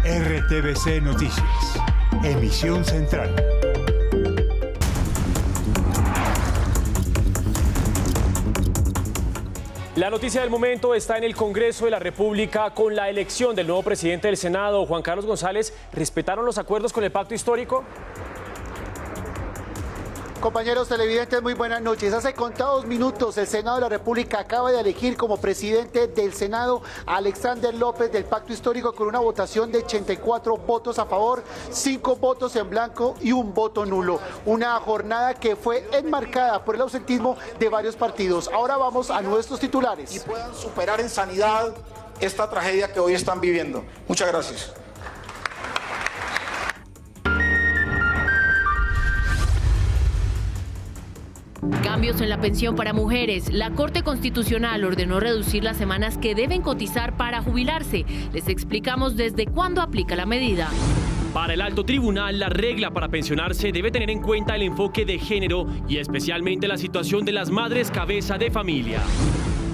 RTVC Noticias, emisión central. La noticia del momento está en el Congreso de la República con la elección del nuevo presidente del Senado, Juan Carlos González. ¿Respetaron los acuerdos con el pacto histórico? Compañeros televidentes, muy buenas noches. Hace contados minutos el Senado de la República acaba de elegir como presidente del Senado a Alexander López del Pacto Histórico con una votación de 84 votos a favor, 5 votos en blanco y 1 voto nulo. Una jornada que fue enmarcada por el ausentismo de varios partidos. Ahora vamos a nuestros titulares. Y puedan superar en sanidad esta tragedia que hoy están viviendo. Muchas gracias. Cambios en la pensión para mujeres. La Corte Constitucional ordenó reducir las semanas que deben cotizar para jubilarse. Les explicamos desde cuándo aplica la medida. Para el alto tribunal, la regla para pensionarse debe tener en cuenta el enfoque de género y especialmente la situación de las madres cabeza de familia.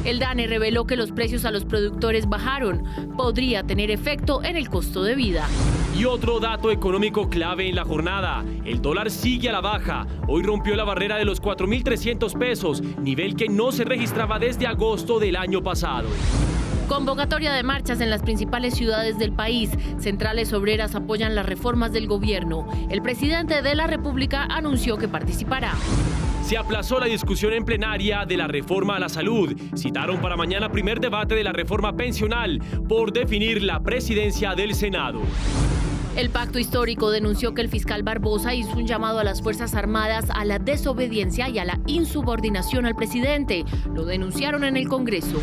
El DANE reveló que los precios a los productores bajaron. Podría tener efecto en el costo de vida. Y otro dato económico clave en la jornada. El dólar sigue a la baja. Hoy rompió la barrera de los 4.300 pesos, nivel que no se registraba desde agosto del año pasado. Convocatoria de marchas en las principales ciudades del país. Centrales obreras apoyan las reformas del gobierno. El presidente de la República anunció que participará. Se aplazó la discusión en plenaria de la reforma a la salud. Citaron para mañana primer debate de la reforma pensional por definir la presidencia del Senado. El Pacto Histórico denunció que el fiscal Barbosa hizo un llamado a las Fuerzas Armadas a la desobediencia y a la insubordinación al presidente. Lo denunciaron en el Congreso.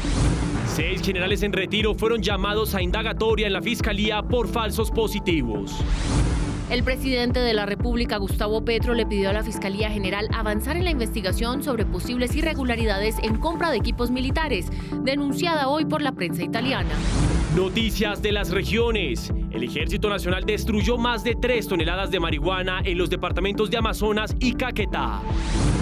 6 generales en retiro fueron llamados a indagatoria en la Fiscalía por falsos positivos. El presidente de la República, Gustavo Petro, le pidió a la Fiscalía General avanzar en la investigación sobre posibles irregularidades en compra de equipos militares, denunciada hoy por la prensa italiana. Noticias de las regiones. El Ejército Nacional destruyó más de 3 toneladas de marihuana en los departamentos de Amazonas y Caquetá.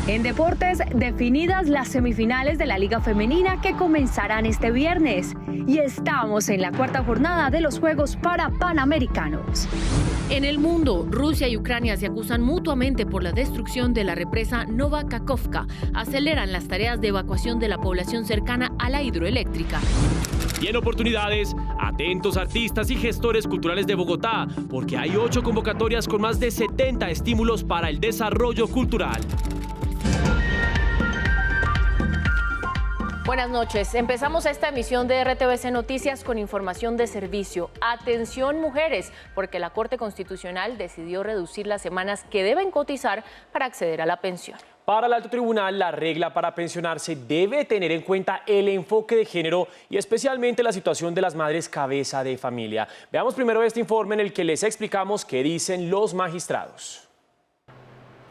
En deportes, definidas las semifinales de la Liga Femenina que comenzarán este viernes. Y estamos en la 4ª jornada de los Juegos Panamericanos. En el mundo, Rusia y Ucrania se acusan mutuamente por la destrucción de la represa Nova Kakhovka. Aceleran las tareas de evacuación de la población cercana a la hidroeléctrica. Y en oportunidades, atentos artistas y gestores culturales de Bogotá, porque hay 8 convocatorias con más de 70 estímulos para el desarrollo cultural. Buenas noches. Empezamos esta emisión de RTVC Noticias con información de servicio. Atención mujeres, porque la Corte Constitucional decidió reducir las semanas que deben cotizar para acceder a la pensión. Para el alto tribunal, la regla para pensionarse debe tener en cuenta el enfoque de género y especialmente la situación de las madres cabeza de familia. Veamos primero este informe en el que les explicamos qué dicen los magistrados.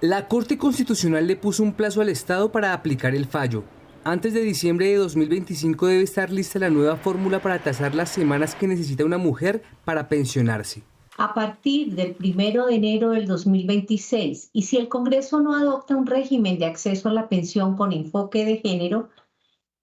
La Corte Constitucional le puso un plazo al Estado para aplicar el fallo. Antes de diciembre de 2025 debe estar lista la nueva fórmula para tasar las semanas que necesita una mujer para pensionarse. A partir del 1 de enero del 2026, y si el Congreso no adopta un régimen de acceso a la pensión con enfoque de género,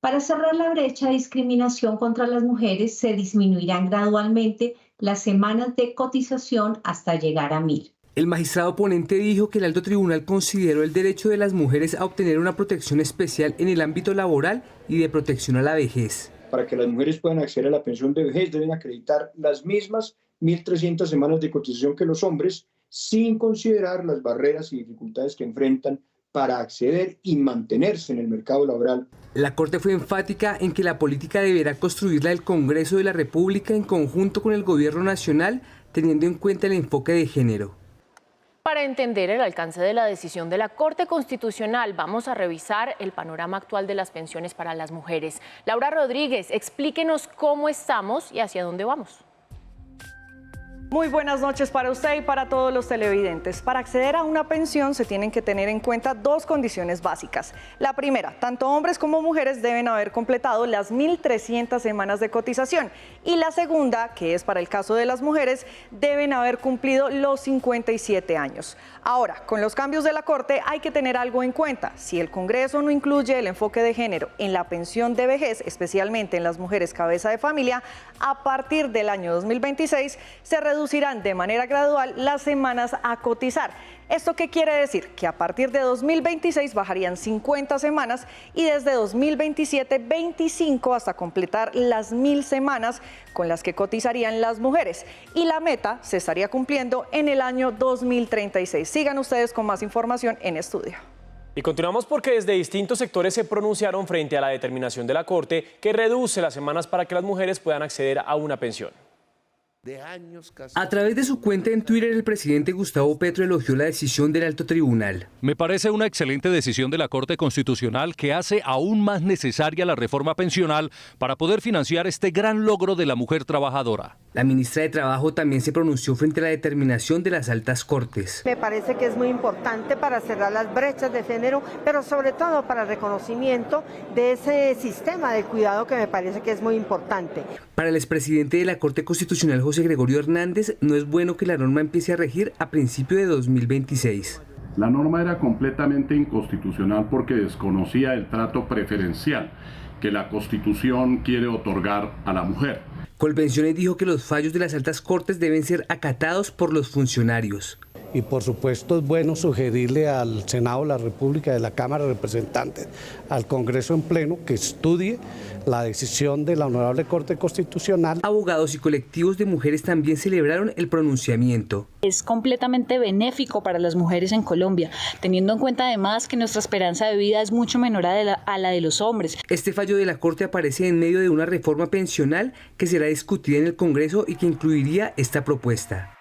para cerrar la brecha de discriminación contra las mujeres se disminuirán gradualmente las semanas de cotización hasta llegar a 1.000. El magistrado ponente dijo que el alto tribunal consideró el derecho de las mujeres a obtener una protección especial en el ámbito laboral y de protección a la vejez. Para que las mujeres puedan acceder a la pensión de vejez deben acreditar las mismas 1.300 semanas de cotización que los hombres, sin considerar las barreras y dificultades que enfrentan para acceder y mantenerse en el mercado laboral. La Corte fue enfática en que la política deberá construirla el Congreso de la República en conjunto con el Gobierno Nacional, teniendo en cuenta el enfoque de género. Para entender el alcance de la decisión de la Corte Constitucional, vamos a revisar el panorama actual de las pensiones para las mujeres. Laura Rodríguez, explíquenos cómo estamos y hacia dónde vamos. Muy buenas noches para usted y para todos los televidentes. Para acceder a una pensión se tienen que tener en cuenta 2 condiciones básicas. La primera, tanto hombres como mujeres deben haber completado las 1.300 semanas de cotización. Y la segunda, que es para el caso de las mujeres, deben haber cumplido los 57 años. Ahora, con los cambios de la Corte hay que tener algo en cuenta. Si el Congreso no incluye el enfoque de género en la pensión de vejez, especialmente en las mujeres cabeza de familia, a partir del año 2026 se reduce reducirán de manera gradual las semanas a cotizar. ¿Esto qué quiere decir? Que a partir de 2026 bajarían 50 semanas y desde 2027 25 hasta completar las 1000 semanas con las que cotizarían las mujeres. Y la meta se estaría cumpliendo en el año 2036. Sigan ustedes con más información en Estudio. Y continuamos porque desde distintos sectores se pronunciaron frente a la determinación de la Corte que reduce las semanas para que las mujeres puedan acceder a una pensión. A través de su cuenta en Twitter, el presidente Gustavo Petro elogió la decisión del alto tribunal. Me parece una excelente decisión de la Corte Constitucional que hace aún más necesaria la reforma pensional para poder financiar este gran logro de la mujer trabajadora. La ministra de Trabajo también se pronunció frente a la determinación de las altas cortes. Me parece que es muy importante para cerrar las brechas de género, pero sobre todo para el reconocimiento de ese sistema de cuidado que me parece que es muy importante. Para el expresidente de la Corte Constitucional, José Gregorio Hernández, no es bueno que la norma empiece a regir a principios de 2026. La norma era completamente inconstitucional porque desconocía el trato preferencial que la Constitución quiere otorgar a la mujer. Colpensiones dijo que los fallos de las altas cortes deben ser acatados por los funcionarios. Y por supuesto es bueno sugerirle al Senado de la República, de la Cámara de Representantes, al Congreso en pleno, que estudie la decisión de la Honorable Corte Constitucional. Abogados y colectivos de mujeres también celebraron el pronunciamiento. Es completamente benéfico para las mujeres en Colombia, teniendo en cuenta además que nuestra esperanza de vida es mucho menor a la de los hombres. Este fallo de la Corte aparece en medio de una reforma pensional que será discutida en el Congreso y que incluiría esta propuesta.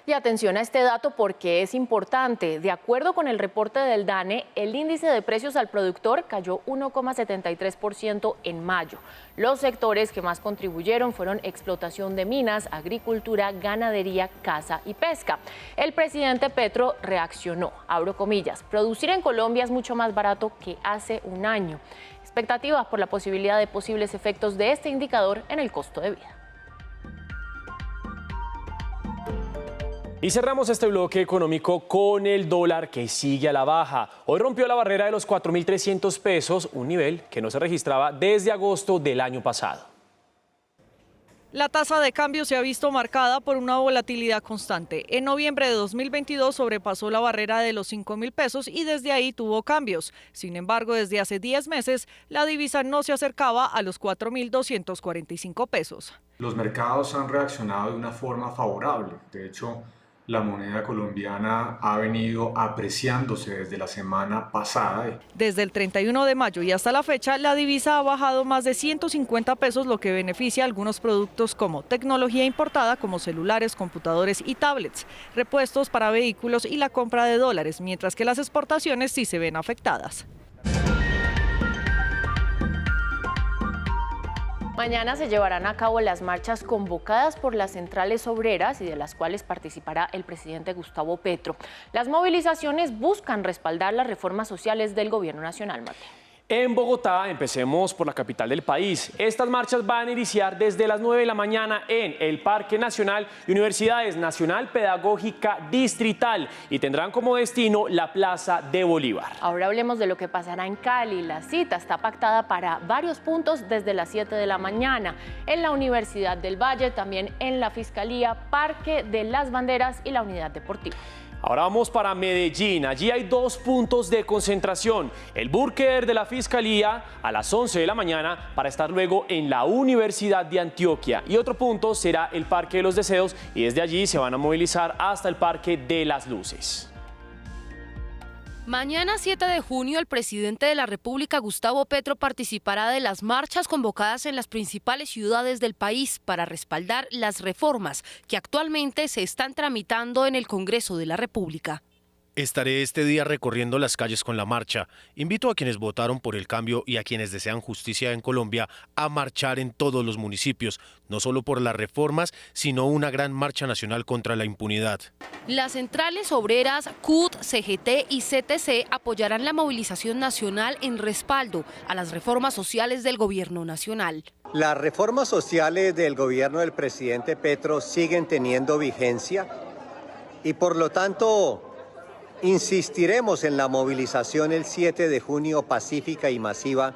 Y atención a este dato porque es importante. De acuerdo con el reporte del DANE, el índice de precios al productor cayó 1,73% en mayo. Los sectores que más contribuyeron fueron explotación de minas, agricultura, ganadería, caza y pesca. El presidente Petro reaccionó, abro comillas, producir en Colombia es mucho más barato que hace un año. Expectativas por la posibilidad de posibles efectos de este indicador en el costo de vida. Y cerramos este bloque económico con el dólar que sigue a la baja. Hoy rompió la barrera de los 4.300 pesos, un nivel que no se registraba desde agosto del año pasado. La tasa de cambio se ha visto marcada por una volatilidad constante. En noviembre de 2022 sobrepasó la barrera de los 5.000 pesos y desde ahí tuvo cambios. Sin embargo, desde hace 10 meses, la divisa no se acercaba a los 4.245 pesos. Los mercados han reaccionado de una forma favorable. De hecho, la moneda colombiana ha venido apreciándose desde la semana pasada. Desde el 31 de mayo y hasta la fecha, la divisa ha bajado más de 150 pesos, lo que beneficia a algunos productos como tecnología importada, como celulares, computadores y tablets, repuestos para vehículos y la compra de dólares, mientras que las exportaciones sí se ven afectadas. Mañana se llevarán a cabo las marchas convocadas por las centrales obreras y de las cuales participará el presidente Gustavo Petro. Las movilizaciones buscan respaldar las reformas sociales del gobierno nacional, Mate. En Bogotá, empecemos por la capital del país. Estas marchas van a iniciar desde las 9 de la mañana en el Parque Nacional y Universidades Nacional Pedagógica Distrital y tendrán como destino la Plaza de Bolívar. Ahora hablemos de lo que pasará en Cali. La cita está pactada para varios puntos desde las 7 de la mañana en la Universidad del Valle, también en la Fiscalía, Parque de las Banderas y la Unidad Deportiva. Ahora vamos para Medellín. Allí hay 2 puntos de concentración. El búnker de la Fiscalía a las 11 de la mañana para estar luego en la Universidad de Antioquia. Y otro punto será el Parque de los Deseos y desde allí se van a movilizar hasta el Parque de las Luces. Mañana 7 de junio, el presidente de la República, Gustavo Petro, participará de las marchas convocadas en las principales ciudades del país para respaldar las reformas que actualmente se están tramitando en el Congreso de la República. Estaré este día recorriendo las calles con la marcha. Invito a quienes votaron por el cambio y a quienes desean justicia en Colombia a marchar en todos los municipios, no solo por las reformas, sino una gran marcha nacional contra la impunidad. Las centrales obreras, CUT, CGT y CTC apoyarán la movilización nacional en respaldo a las reformas sociales del gobierno nacional. Las reformas sociales del gobierno del presidente Petro siguen teniendo vigencia y por lo tanto insistiremos en la movilización el 7 de junio pacífica y masiva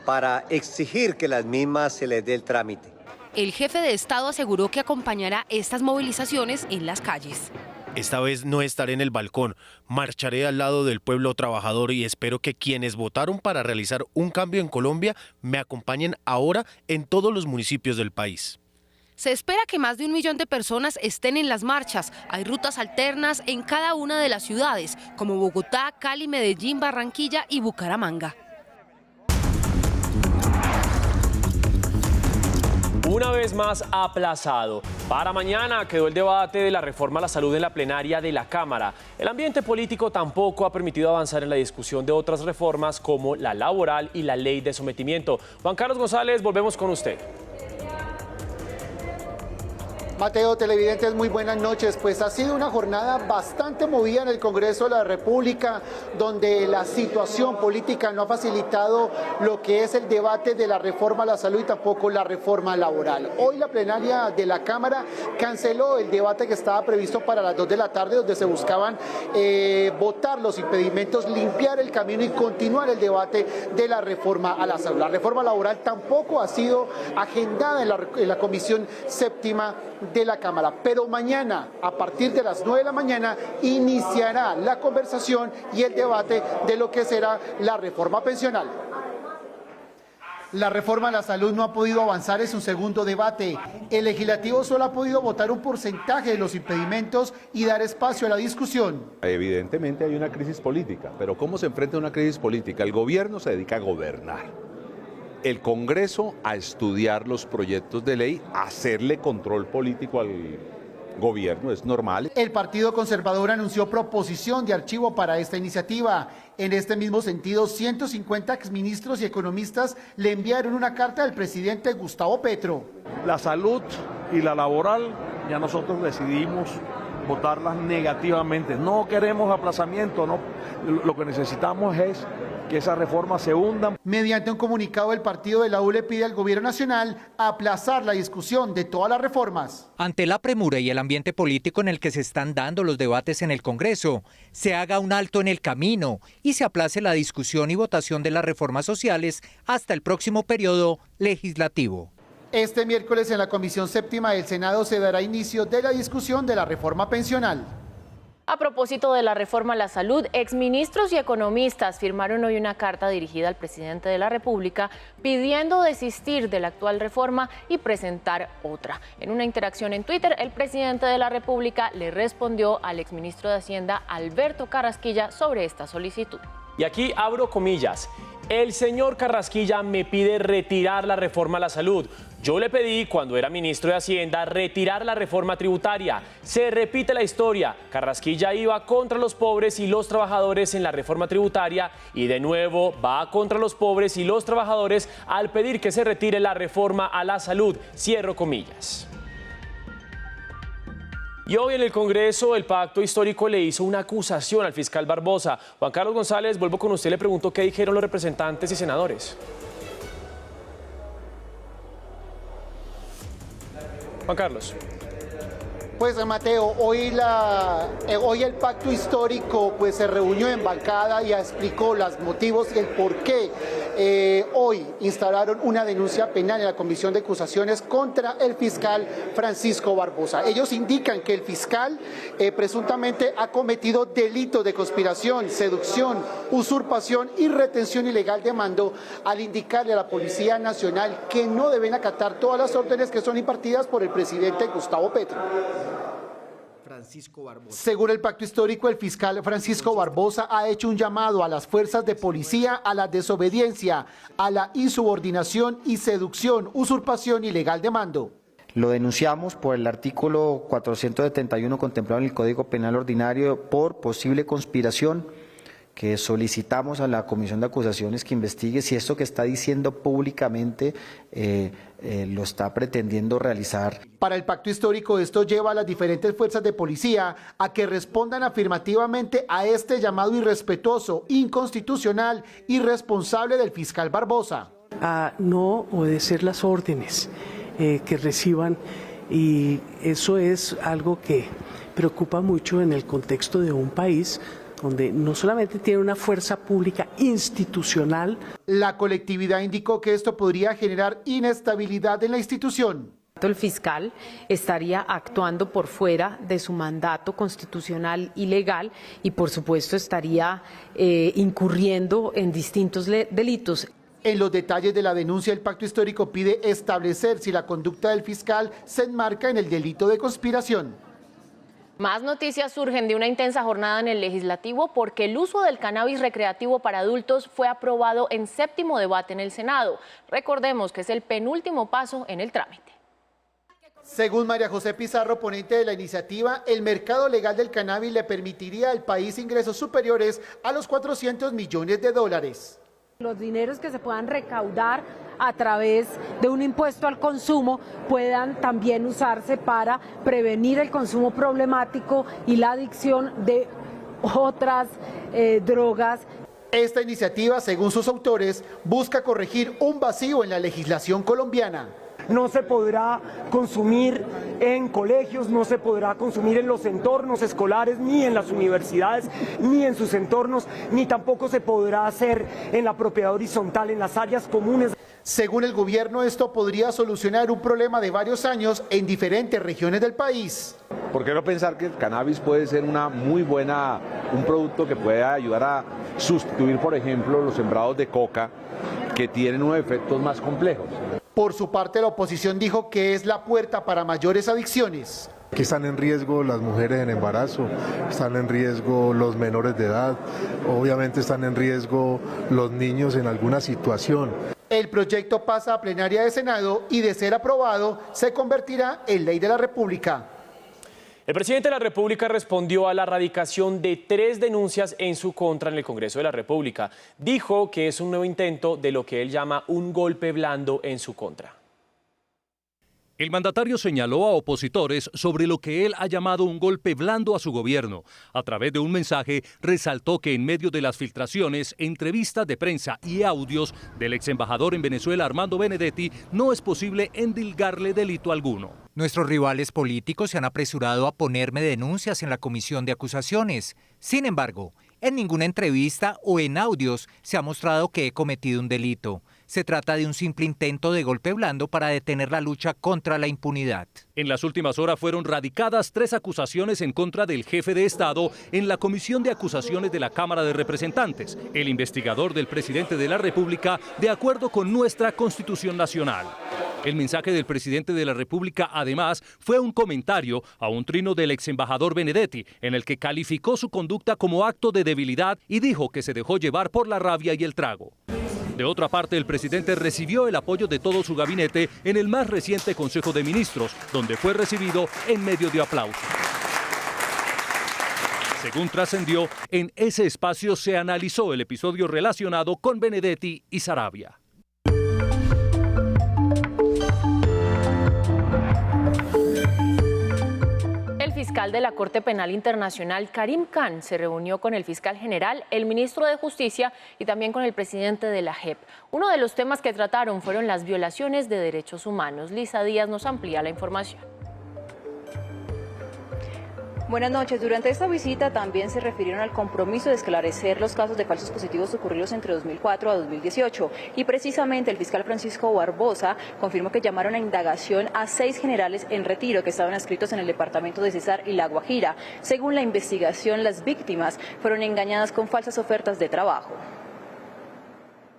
para exigir que las mismas se les dé el trámite. el jefe de Estado aseguró que acompañará estas movilizaciones en las calles. Esta vez no estaré en el balcón, marcharé al lado del pueblo trabajador y espero que quienes votaron para realizar un cambio en Colombia me acompañen ahora en todos los municipios del país. Se espera que más de 1 millón de personas estén en las marchas. Hay rutas alternas en cada una de las ciudades, como Bogotá, Cali, Medellín, Barranquilla y Bucaramanga. Una vez más aplazado. Para mañana quedó el debate de la reforma a la salud en la plenaria de la Cámara. El ambiente político tampoco ha permitido avanzar en la discusión de otras reformas como la laboral y la ley de sometimiento. Juan Carlos González, volvemos con usted. Mateo, televidentes, muy buenas noches. Pues ha sido una jornada bastante movida en el Congreso de la República, donde la situación política no ha facilitado lo que es el debate de la reforma a la salud y tampoco la reforma laboral. Hoy la plenaria de la Cámara canceló el debate que estaba previsto para las 2 de la tarde, donde se buscaban votar los impedimentos, limpiar el camino y continuar el debate de la reforma a la salud. La reforma laboral tampoco ha sido agendada en la Comisión Séptima de la Cámara, pero mañana a partir de las 9 de la mañana iniciará la conversación y el debate de lo que será la reforma pensional. La reforma a la salud no ha podido avanzar en su segundo debate. El legislativo solo ha podido votar un porcentaje de los impedimentos y dar espacio a la discusión. Evidentemente hay una crisis política, pero ¿cómo se enfrenta a una crisis política? El gobierno se dedica a gobernar. El Congreso a estudiar los proyectos de ley, a hacerle control político al gobierno, es normal. El Partido Conservador anunció proposición de archivo para esta iniciativa. En este mismo sentido, 150 exministros y economistas le enviaron una carta al presidente Gustavo Petro. La salud y la laboral, ya nosotros decidimos votarlas negativamente. No queremos aplazamiento, no. Lo que necesitamos es que esa reforma se hunda. Mediante un comunicado, el partido de la U le pide al gobierno nacional aplazar la discusión de todas las reformas. Ante la premura y el ambiente político en el que se están dando los debates en el Congreso, se haga un alto en el camino y se aplace la discusión y votación de las reformas sociales hasta el próximo periodo legislativo. Este miércoles en la Comisión Séptima del Senado se dará inicio de la discusión de la reforma pensional. A propósito de la reforma a la salud, exministros y economistas firmaron hoy una carta dirigida al presidente de la República pidiendo desistir de la actual reforma y presentar otra. En una interacción en Twitter, el presidente de la República le respondió al exministro de Hacienda, Alberto Carrasquilla, sobre esta solicitud. Y aquí abro comillas. El señor Carrasquilla me pide retirar la reforma a la salud. Yo le pedí, cuando era ministro de Hacienda, retirar la reforma tributaria. Se repite la historia. Carrasquilla iba contra los pobres y los trabajadores en la reforma tributaria y de nuevo va contra los pobres y los trabajadores al pedir que se retire la reforma a la salud. Cierro comillas. Y hoy en el Congreso el Pacto Histórico le hizo una acusación al fiscal Barbosa. Juan Carlos González, vuelvo con usted, le pregunto qué dijeron los representantes y senadores. Juan Carlos. Pues Mateo, hoy el Pacto Histórico pues se reunió en bancada y explicó los motivos y el por qué hoy instalaron una denuncia penal en la Comisión de Acusaciones contra el fiscal Francisco Barbosa. Ellos indican que el fiscal presuntamente ha cometido delitos de conspiración, seducción, usurpación y retención ilegal de mando al indicarle a la Policía Nacional que no deben acatar todas las órdenes que son impartidas por el presidente Gustavo Petro. Según el Pacto Histórico, el fiscal Francisco Barbosa ha hecho un llamado a las fuerzas de policía a la desobediencia, a la insubordinación y seducción, usurpación ilegal de mando. Lo denunciamos por el artículo 471 contemplado en el Código Penal Ordinario por posible conspiración, que solicitamos a la Comisión de Acusaciones que investigue si esto que está diciendo públicamente lo está pretendiendo realizar. Para el Pacto Histórico, esto lleva a las diferentes fuerzas de policía a que respondan afirmativamente a este llamado irrespetuoso, inconstitucional y irresponsable del fiscal Barbosa. A no obedecer las órdenes que reciban, y eso es algo que preocupa mucho en el contexto de un país donde no solamente tiene una fuerza pública institucional. La colectividad indicó que esto podría generar inestabilidad en la institución. El fiscal estaría actuando por fuera de su mandato constitucional y legal y por supuesto estaría incurriendo en distintos delitos. En los detalles de la denuncia, el Pacto Histórico pide establecer si la conducta del fiscal se enmarca en el delito de conspiración. Más noticias surgen de una intensa jornada en el Legislativo porque el uso del cannabis recreativo para adultos fue aprobado en 7º debate en el Senado. Recordemos que es el penúltimo paso en el trámite. Según María José Pizarro, ponente de la iniciativa, el mercado legal del cannabis le permitiría al país ingresos superiores a los 400 millones de dólares. Los dineros que se puedan recaudar a través de un impuesto al consumo puedan también usarse para prevenir el consumo problemático y la adicción de otras drogas. Esta iniciativa, según sus autores, busca corregir un vacío en la legislación colombiana. No se podrá consumir en colegios, no se podrá consumir en los entornos escolares, ni en las universidades, ni en sus entornos, ni tampoco se podrá hacer en la propiedad horizontal, en las áreas comunes. Según el gobierno, esto podría solucionar un problema de varios años en diferentes regiones del país. ¿Por qué no pensar que el cannabis puede ser un producto que puede ayudar a sustituir, por ejemplo, los sembrados de coca, que tienen unos efectos más complejos? Por su parte, la oposición dijo que es la puerta para mayores adicciones. Aquí están en riesgo las mujeres en embarazo, están en riesgo los menores de edad, obviamente están en riesgo los niños en alguna situación. El proyecto pasa a plenaria de Senado y, de ser aprobado, se convertirá en ley de la República. El presidente de la República respondió a la erradicación de 3 denuncias en su contra en el Congreso de la República. Dijo que es un nuevo intento de lo que él llama un golpe blando en su contra. El mandatario señaló a opositores sobre lo que él ha llamado un golpe blando a su gobierno. A través de un mensaje, resaltó que en medio de las filtraciones, entrevistas de prensa y audios del ex embajador en Venezuela, Armando Benedetti, no es posible endilgarle delito alguno. Nuestros rivales políticos se han apresurado a ponerme denuncias en la comisión de acusaciones. Sin embargo, en ninguna entrevista o en audios se ha mostrado que he cometido un delito. Se trata de un simple intento de golpe blando para detener la lucha contra la impunidad. En las últimas horas fueron radicadas 3 acusaciones en contra del jefe de Estado en la Comisión de Acusaciones de la Cámara de Representantes, el investigador del presidente de la República, de acuerdo con nuestra Constitución Nacional. El mensaje del presidente de la República, además, fue un comentario a un trino del ex embajador Benedetti, en el que calificó su conducta como acto de debilidad y dijo que se dejó llevar por la rabia y el trago. De otra parte, el presidente recibió el apoyo de todo su gabinete en el más reciente Consejo de Ministros, donde fue recibido en medio de aplausos. Según trascendió, en ese espacio se analizó el episodio relacionado con Benedetti y Saravia. El fiscal de la Corte Penal Internacional, Karim Khan, se reunió con el fiscal general, el ministro de Justicia y también con el presidente de la JEP. Uno de los temas que trataron fueron las violaciones de derechos humanos. Lisa Díaz nos amplía la información. Buenas noches. Durante esta visita también se refirieron al compromiso de esclarecer los casos de falsos positivos ocurridos entre 2004 a 2018. Y precisamente el fiscal Francisco Barbosa confirmó que llamaron a indagación a 6 generales en retiro que estaban adscritos en el departamento de Cesar y La Guajira. Según la investigación, las víctimas fueron engañadas con falsas ofertas de trabajo.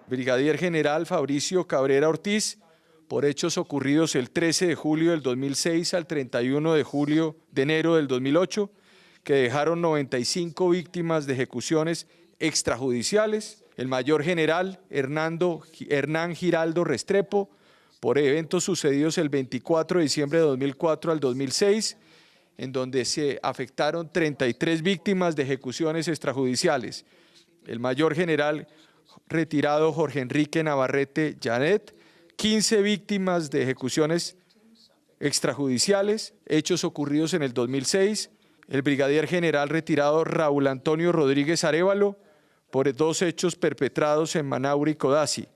Brigadier General Fabricio Cabrera Ortiz, por hechos ocurridos el 13 de julio del 2006 al 31 de enero del 2008, que dejaron 95 víctimas de ejecuciones extrajudiciales. El mayor general Hernán Giraldo Restrepo, por eventos sucedidos el 24 de diciembre de 2004 al 2006, en donde se afectaron 33 víctimas de ejecuciones extrajudiciales. El mayor general retirado Jorge Enrique Navarrete Janet, 15 víctimas de ejecuciones extrajudiciales, hechos ocurridos en el 2006, el brigadier general retirado Raúl Antonio Rodríguez Arévalo, por 2 hechos perpetrados en Manaure y Codazzi,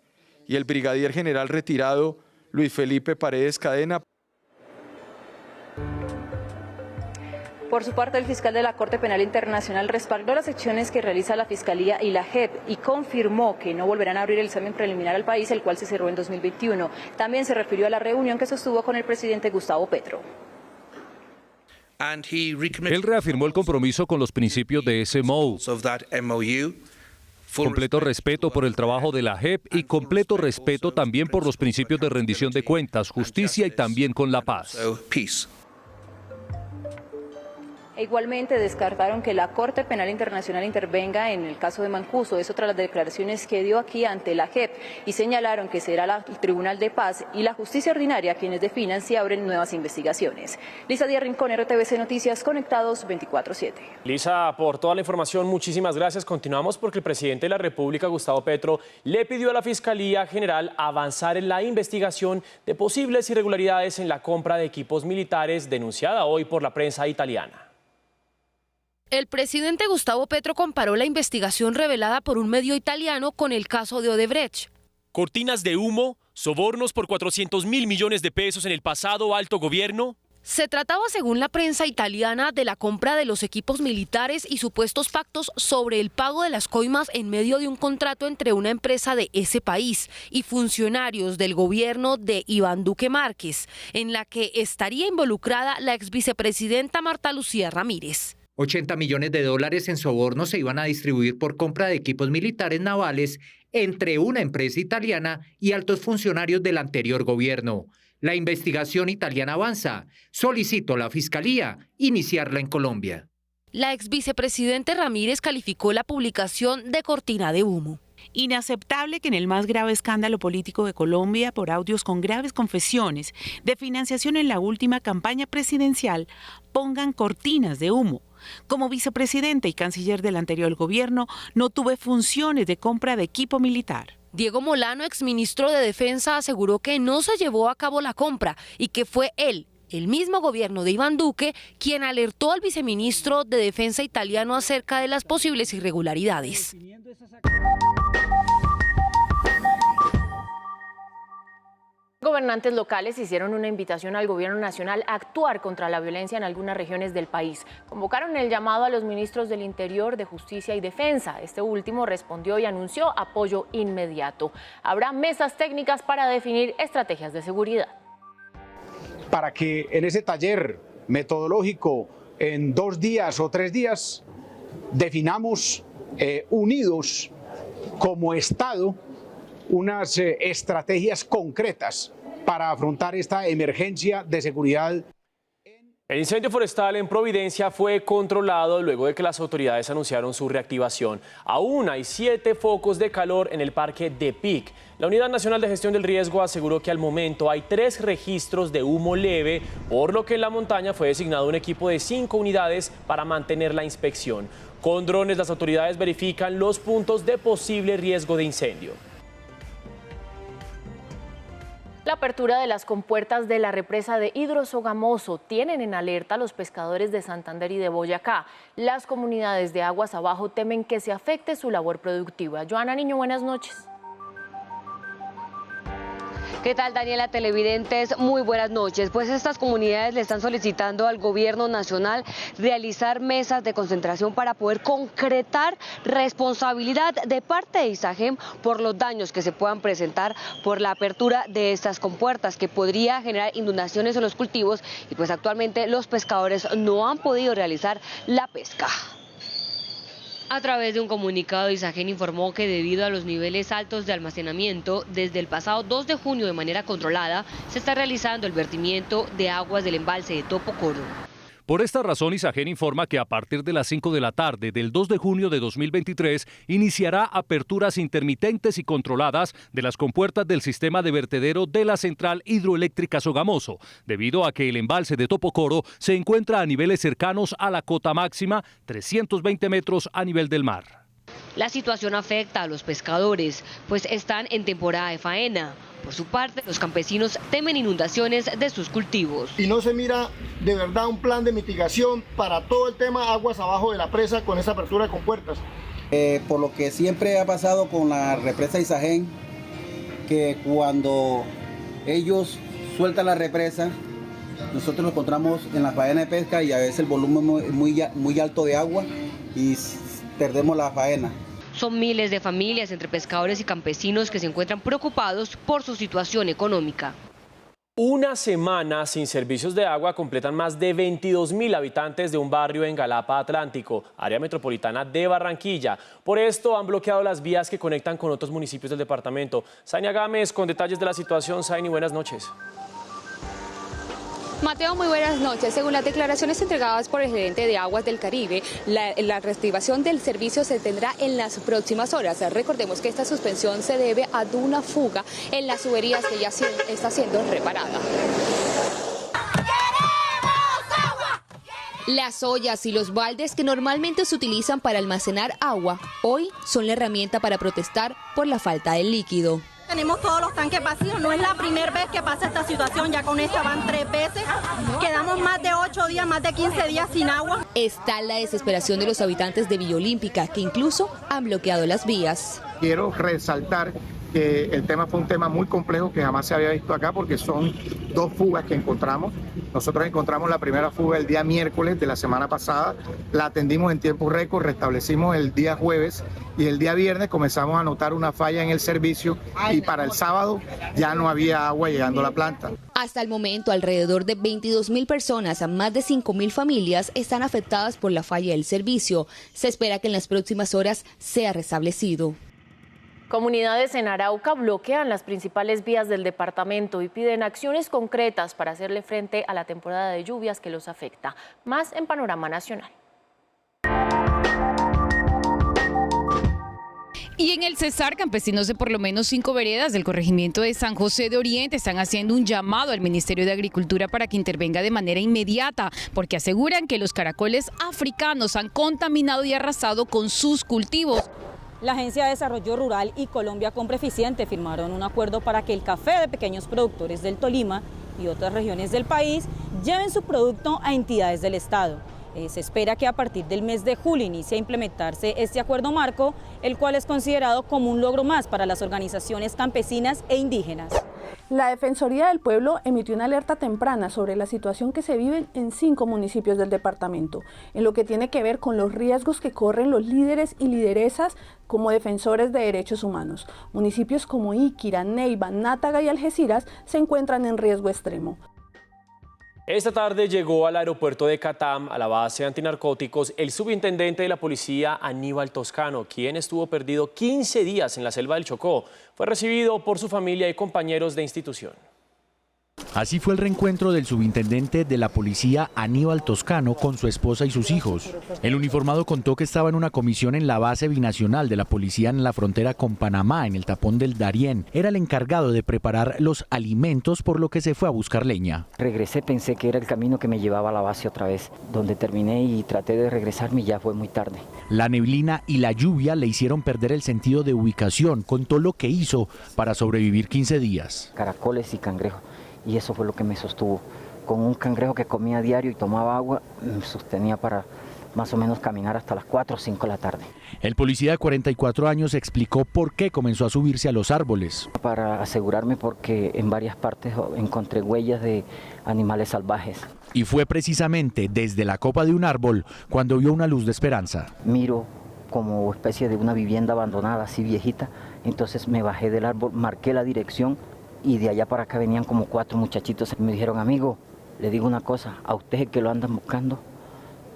y el brigadier general retirado Luis Felipe Paredes Cadena. Por su parte, el fiscal de la Corte Penal Internacional respaldó las acciones que realiza la Fiscalía y la JEP y confirmó que no volverán a abrir el examen preliminar al país, el cual se cerró en 2021. También se refirió a la reunión que sostuvo con el presidente Gustavo Petro. Él reafirmó el compromiso con los principios de ese MOU. Completo respeto por el trabajo de la JEP y completo respeto también por los principios de rendición de cuentas, justicia y también con la paz. E igualmente descartaron que la Corte Penal Internacional intervenga en el caso de Mancuso. Es otra de las declaraciones que dio aquí ante la JEP y señalaron que será el Tribunal de Paz y la Justicia Ordinaria quienes definan si abren nuevas investigaciones. Lisa Díaz Rincón, RTVC Noticias, conectados 24/7. Lisa, por toda la información, muchísimas gracias. Continuamos porque el presidente de la República, Gustavo Petro, le pidió a la Fiscalía General avanzar en la investigación de posibles irregularidades en la compra de equipos militares denunciada hoy por la prensa italiana. El presidente Gustavo Petro comparó la investigación revelada por un medio italiano con el caso de Odebrecht. Cortinas de humo, sobornos por 400.000 millones de pesos en el pasado alto gobierno. Se trataba, según la prensa italiana, de la compra de los equipos militares y supuestos pactos sobre el pago de las coimas en medio de un contrato entre una empresa de ese país y funcionarios del gobierno de Iván Duque Márquez, en la que estaría involucrada la exvicepresidenta Marta Lucía Ramírez. 80 millones de dólares en sobornos se iban a distribuir por compra de equipos militares navales entre una empresa italiana y altos funcionarios del anterior gobierno. La investigación italiana avanza. Solicitó a la Fiscalía iniciarla en Colombia. La exvicepresidente Ramírez calificó la publicación de cortina de humo. Inaceptable que en el más grave escándalo político de Colombia, por audios con graves confesiones de financiación en la última campaña presidencial, pongan cortinas de humo. Como vicepresidente y canciller del anterior gobierno, no tuve funciones de compra de equipo militar. Diego Molano, exministro de Defensa, aseguró que no se llevó a cabo la compra y que fue él, el mismo gobierno de Iván Duque, quien alertó al viceministro de Defensa italiano acerca de las posibles irregularidades. Gobernantes locales hicieron una invitación al gobierno nacional a actuar contra la violencia en algunas regiones del país. Convocaron el llamado a los ministros del Interior, de Justicia y Defensa. Este último respondió y anunció apoyo inmediato. Habrá mesas técnicas para definir estrategias de seguridad. Para que en ese taller metodológico, en 2 días o 3 días, definamos unidos como Estado unas estrategias concretas para afrontar esta emergencia de seguridad. El incendio forestal en Providencia fue controlado luego de que las autoridades anunciaron su reactivación. Aún hay 7 focos de calor en el parque de Pic. La Unidad Nacional de Gestión del Riesgo aseguró que al momento hay 3 registros de humo leve, por lo que en la montaña fue designado un equipo de 5 unidades para mantener la inspección. Con drones, las autoridades verifican los puntos de posible riesgo de incendio. La apertura de las compuertas de la represa de Hidrosogamoso tienen en alerta a los pescadores de Santander y de Boyacá. Las comunidades de aguas abajo temen que se afecte su labor productiva. Joana Niño, buenas noches. ¿Qué tal, Daniela, televidentes? Muy buenas noches. Pues estas comunidades le están solicitando al gobierno nacional realizar mesas de concentración para poder concretar responsabilidad de parte de ISAGEM por los daños que se puedan presentar por la apertura de estas compuertas, que podría generar inundaciones en los cultivos, y pues actualmente los pescadores no han podido realizar la pesca. A través de un comunicado, ISAGEM informó que debido a los niveles altos de almacenamiento, desde el pasado 2 de junio de manera controlada, se está realizando el vertimiento de aguas del embalse de Topocoro. Por esta razón, ISAGEM informa que a partir de las 5 de la tarde del 2 de junio de 2023 iniciará aperturas intermitentes y controladas de las compuertas del sistema de vertedero de la central hidroeléctrica Sogamoso, debido a que el embalse de Topocoro se encuentra a niveles cercanos a la cota máxima, 320 metros a nivel del mar. La situación afecta a los pescadores, pues están en temporada de faena. Por su parte, los campesinos temen inundaciones de sus cultivos. Y no se mira de verdad un plan de mitigación para todo el tema aguas abajo de la presa con esa apertura de compuertas. Por lo que siempre ha pasado con la represa ISAGEM, que cuando ellos sueltan la represa, nosotros nos encontramos en la faena de pesca y a veces el volumen es muy alto de agua y perdemos la faena. Son miles de familias entre pescadores y campesinos que se encuentran preocupados por su situación económica. Una semana sin servicios de agua completan más de 22.000 habitantes de un barrio en Galapa Atlántico, área metropolitana de Barranquilla. Por esto han bloqueado las vías que conectan con otros municipios del departamento. Zaina Gámez con detalles de la situación. Zaini, buenas noches. Mateo, muy buenas noches. Según las declaraciones entregadas por el gerente de Aguas del Caribe, la reactivación del servicio se tendrá en las próximas horas. Recordemos que esta suspensión se debe a una fuga en las tuberías que ya está siendo reparada. Las ollas y los baldes que normalmente se utilizan para almacenar agua, hoy son la herramienta para protestar por la falta de líquido. Tenemos todos los tanques vacíos, no es la primera vez que pasa esta situación, ya con esta van 3 veces. Quedamos más de 8 días, más de 15 días sin agua. Está la desesperación de los habitantes de Villa Olímpica, que incluso han bloqueado las vías. Quiero resaltar que el tema fue un tema muy complejo que jamás se había visto acá porque son 2 fugas que encontramos. Nosotros encontramos la primera fuga el día miércoles de la semana pasada, la atendimos en tiempo récord, restablecimos el día jueves y el día viernes comenzamos a notar una falla en el servicio y para el sábado ya no había agua llegando a la planta. Hasta el momento, alrededor de 22.000 personas, a más de 5.000 familias, están afectadas por la falla del servicio. Se espera que en las próximas horas sea restablecido. Comunidades en Arauca bloquean las principales vías del departamento y piden acciones concretas para hacerle frente a la temporada de lluvias que los afecta. Más en Panorama Nacional. Y en el Cesar, campesinos de por lo menos 5 veredas del corregimiento de San José de Oriente están haciendo un llamado al Ministerio de Agricultura para que intervenga de manera inmediata, porque aseguran que los caracoles africanos han contaminado y arrasado con sus cultivos. La Agencia de Desarrollo Rural y Colombia Compra Eficiente firmaron un acuerdo para que el café de pequeños productores del Tolima y otras regiones del país lleven su producto a entidades del Estado. Se espera que a partir del mes de julio inicie a implementarse este acuerdo marco, el cual es considerado como un logro más para las organizaciones campesinas e indígenas. La Defensoría del Pueblo emitió una alerta temprana sobre la situación que se vive en 5 municipios del departamento, en lo que tiene que ver con los riesgos que corren los líderes y lideresas como defensores de derechos humanos. Municipios como Iquira, Neiva, Nátaga y Algeciras se encuentran en riesgo extremo. Esta tarde llegó al aeropuerto de Catam, a la base antinarcóticos, el subintendente de la policía Aníbal Toscano, quien estuvo perdido 15 días en la selva del Chocó. Fue recibido por su familia y compañeros de institución. Así fue el reencuentro del subintendente de la policía Aníbal Toscano con su esposa y sus hijos. El uniformado contó que estaba en una comisión en la base binacional de la policía en la frontera con Panamá, en el tapón del Darién. Era el encargado de preparar los alimentos, por lo que se fue a buscar leña. Regresé, pensé que era el camino que me llevaba a la base otra vez, donde terminé y traté de regresarme y ya fue muy tarde. La neblina y la lluvia le hicieron perder el sentido de ubicación. Contó lo que hizo para sobrevivir 15 días. Caracoles y cangrejos. Y eso fue lo que me sostuvo. Con un cangrejo que comía diario y tomaba agua, me sostenía para más o menos caminar hasta las 4 o 5 de la tarde. El policía de 44 años explicó por qué comenzó a subirse a los árboles. Para asegurarme, porque en varias partes encontré huellas de animales salvajes. Y fue precisamente desde la copa de un árbol cuando vio una luz de esperanza. Miro como especie de una vivienda abandonada, así viejita, entonces me bajé del árbol, marqué la dirección, y de allá para acá venían como 4 muchachitos. Me dijeron, amigo, le digo una cosa, a usted es que lo andan buscando.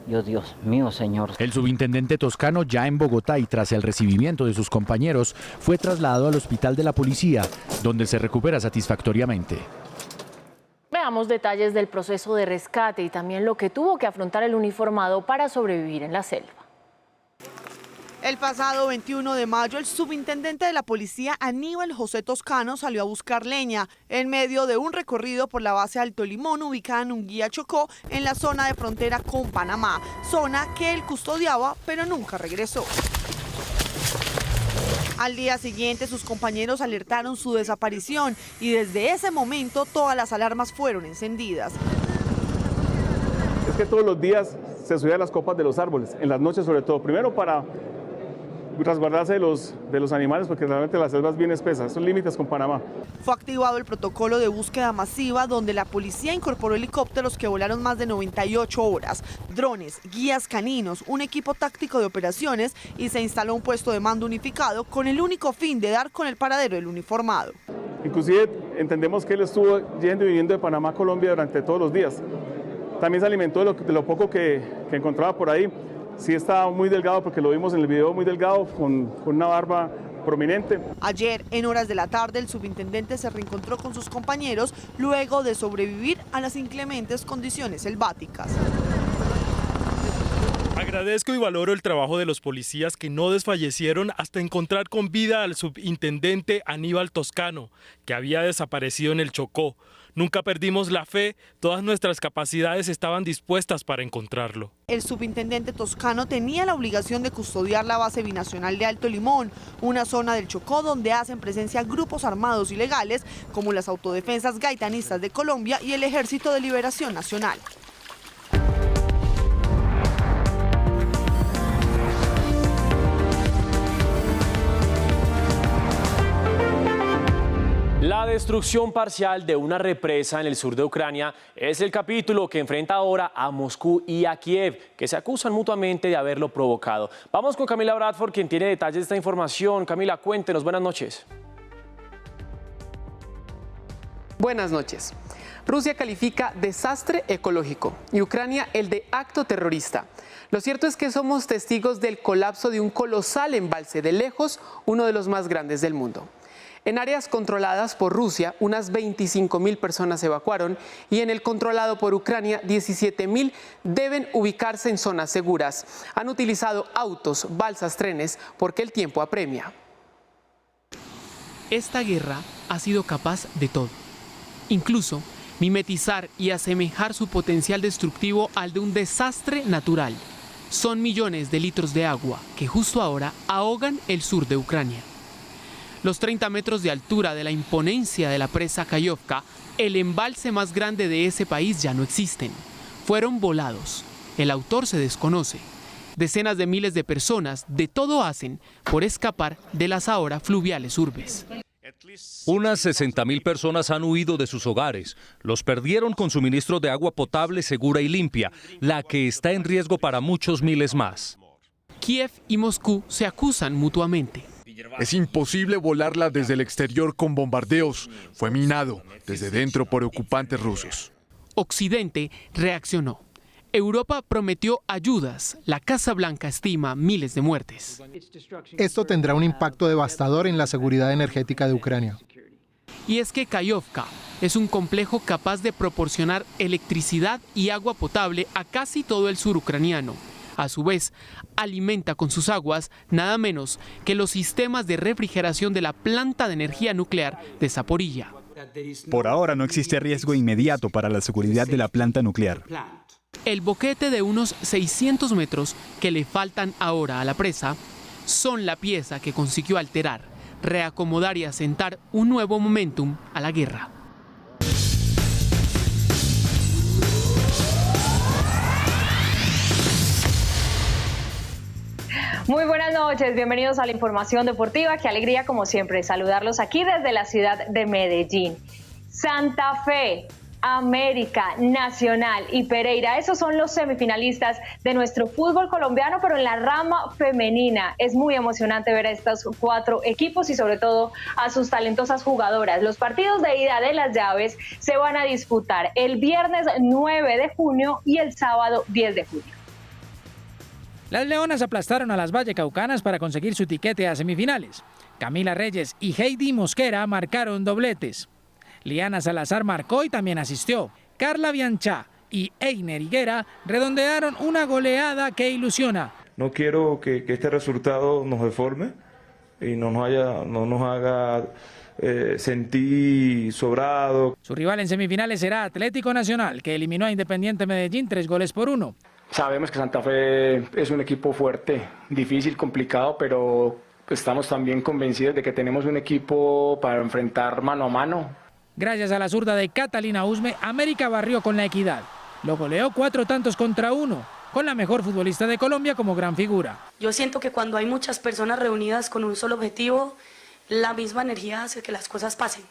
Yo, Dios mío, señor. El subintendente Toscano, ya en Bogotá y tras el recibimiento de sus compañeros, fue trasladado al hospital de la policía, donde se recupera satisfactoriamente. Veamos detalles del proceso de rescate y también lo que tuvo que afrontar el uniformado para sobrevivir en la selva. El pasado 21 de mayo, el subintendente de la policía Aníbal José Toscano salió a buscar leña en medio de un recorrido por la base Alto Limón, ubicada en Unguía, Chocó, en la zona de frontera con Panamá, zona que él custodiaba pero nunca regresó. Al día siguiente, sus compañeros alertaron su desaparición y desde ese momento todas las alarmas fueron encendidas. Es que todos los días se subían las copas de los árboles, en las noches sobre todo, primero para resguardarse de los animales porque realmente la selva es bien espesa, son límites con Panamá. Fue activado el protocolo de búsqueda masiva donde la policía incorporó helicópteros que volaron más de 98 horas, drones, guías caninos, un equipo táctico de operaciones y se instaló un puesto de mando unificado con el único fin de dar con el paradero del uniformado. Inclusive entendemos que él estuvo yendo y viniendo de Panamá a Colombia durante todos los días. También se alimentó de lo poco que encontraba por ahí. Sí estaba muy delgado porque lo vimos en el video, muy delgado, con una barba prominente. Ayer, en horas de la tarde, el subintendente se reencontró con sus compañeros luego de sobrevivir a las inclementes condiciones selváticas. Agradezco y valoro el trabajo de los policías que no desfallecieron hasta encontrar con vida al subintendente Aníbal Toscano, que había desaparecido en el Chocó. Nunca perdimos la fe, todas nuestras capacidades estaban dispuestas para encontrarlo. El subintendente Toscano tenía la obligación de custodiar la base binacional de Alto Limón, una zona del Chocó donde hacen presencia grupos armados ilegales como las autodefensas gaitanistas de Colombia y el Ejército de Liberación Nacional. La destrucción parcial de una represa en el sur de Ucrania es el capítulo que enfrenta ahora a Moscú y a Kiev, que se acusan mutuamente de haberlo provocado. Vamos con Camila Bradford, quien tiene detalles de esta información. Camila, cuéntenos, buenas noches. Buenas noches. Rusia califica desastre ecológico y Ucrania el de acto terrorista. Lo cierto es que somos testigos del colapso de un colosal embalse, de lejos uno de los más grandes del mundo. En áreas controladas por Rusia, unas 25.000 personas se evacuaron y en el controlado por Ucrania, 17.000 deben ubicarse en zonas seguras. Han utilizado autos, balsas, trenes, porque el tiempo apremia. Esta guerra ha sido capaz de todo, incluso mimetizar y asemejar su potencial destructivo al de un desastre natural. Son millones de litros de agua que justo ahora ahogan el sur de Ucrania. Los 30 metros de altura de la imponencia de la presa Kayovka, el embalse más grande de ese país, ya no existen. Fueron volados. El autor se desconoce. Decenas de miles de personas de todo hacen por escapar de las ahora fluviales urbes. Unas 60.000 personas han huido de sus hogares. Los perdieron con suministro de agua potable segura y limpia, la que está en riesgo para muchos miles más. Kiev y Moscú se acusan mutuamente. Es imposible volarla desde el exterior con bombardeos. Fue minado desde dentro por ocupantes rusos. Occidente reaccionó. Europa prometió ayudas. La Casa Blanca estima miles de muertes. Esto tendrá un impacto devastador en la seguridad energética de Ucrania. Y es que Kayovka es un complejo capaz de proporcionar electricidad y agua potable a casi todo el sur ucraniano. A su vez, alimenta con sus aguas nada menos que los sistemas de refrigeración de la planta de energía nuclear de Zaporilla. Por ahora no existe riesgo inmediato para la seguridad de la planta nuclear. El boquete de unos 600 metros que le faltan ahora a la presa son la pieza que consiguió alterar, reacomodar y asentar un nuevo momentum a la guerra. Muy buenas noches, bienvenidos a la información deportiva. Qué alegría, como siempre, saludarlos aquí desde la ciudad de Medellín. Santa Fe, América, Nacional y Pereira, esos son los semifinalistas de nuestro fútbol colombiano, pero en la rama femenina. Es muy emocionante ver a estos 4 equipos y sobre todo a sus talentosas jugadoras. Los partidos de ida de las llaves se van a disputar el viernes 9 de junio y el sábado 10 de junio. Las Leonas aplastaron a las vallecaucanas para conseguir su tiquete a semifinales. Camila Reyes y Heidi Mosquera marcaron dobletes. Liana Salazar marcó y también asistió. Carla Bianchá y Einer Higuera redondearon una goleada que ilusiona. No quiero que este resultado nos deforme y no nos haga sentir sobrado. Su rival en semifinales será Atlético Nacional, que eliminó a Independiente Medellín 3-1. Sabemos que Santa Fe es un equipo fuerte, difícil, complicado, pero estamos también convencidos de que tenemos un equipo para enfrentar mano a mano. Gracias a la zurda de Catalina Usme, América barrió con La Equidad. Lo goleó 4-1. con la mejor futbolista de Colombia como gran figura. Yo siento que cuando hay muchas personas reunidas con un solo objetivo, la misma energía hace que las cosas pasen.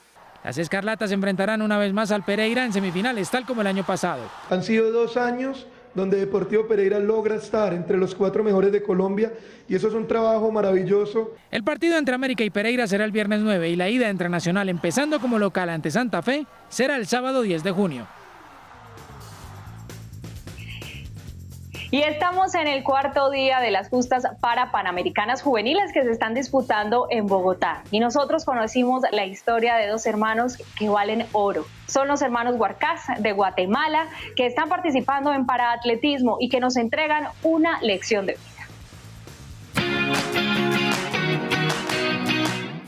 Las escarlatas enfrentarán una vez más al Pereira en semifinales, tal como el año pasado. Han sido 2 años donde Deportivo Pereira logra estar entre los 4 mejores de Colombia y eso es un trabajo maravilloso. El partido entre América y Pereira será el viernes 9 y la ida entre Nacional, empezando como local ante Santa Fe, será el sábado 10 de junio. Y estamos en el 4º día de las justas para Panamericanas Juveniles que se están disputando en Bogotá. Y nosotros conocimos la historia de 2 hermanos que valen oro. Son los hermanos Huarcás de Guatemala que están participando en paraatletismo y que nos entregan una lección de vida.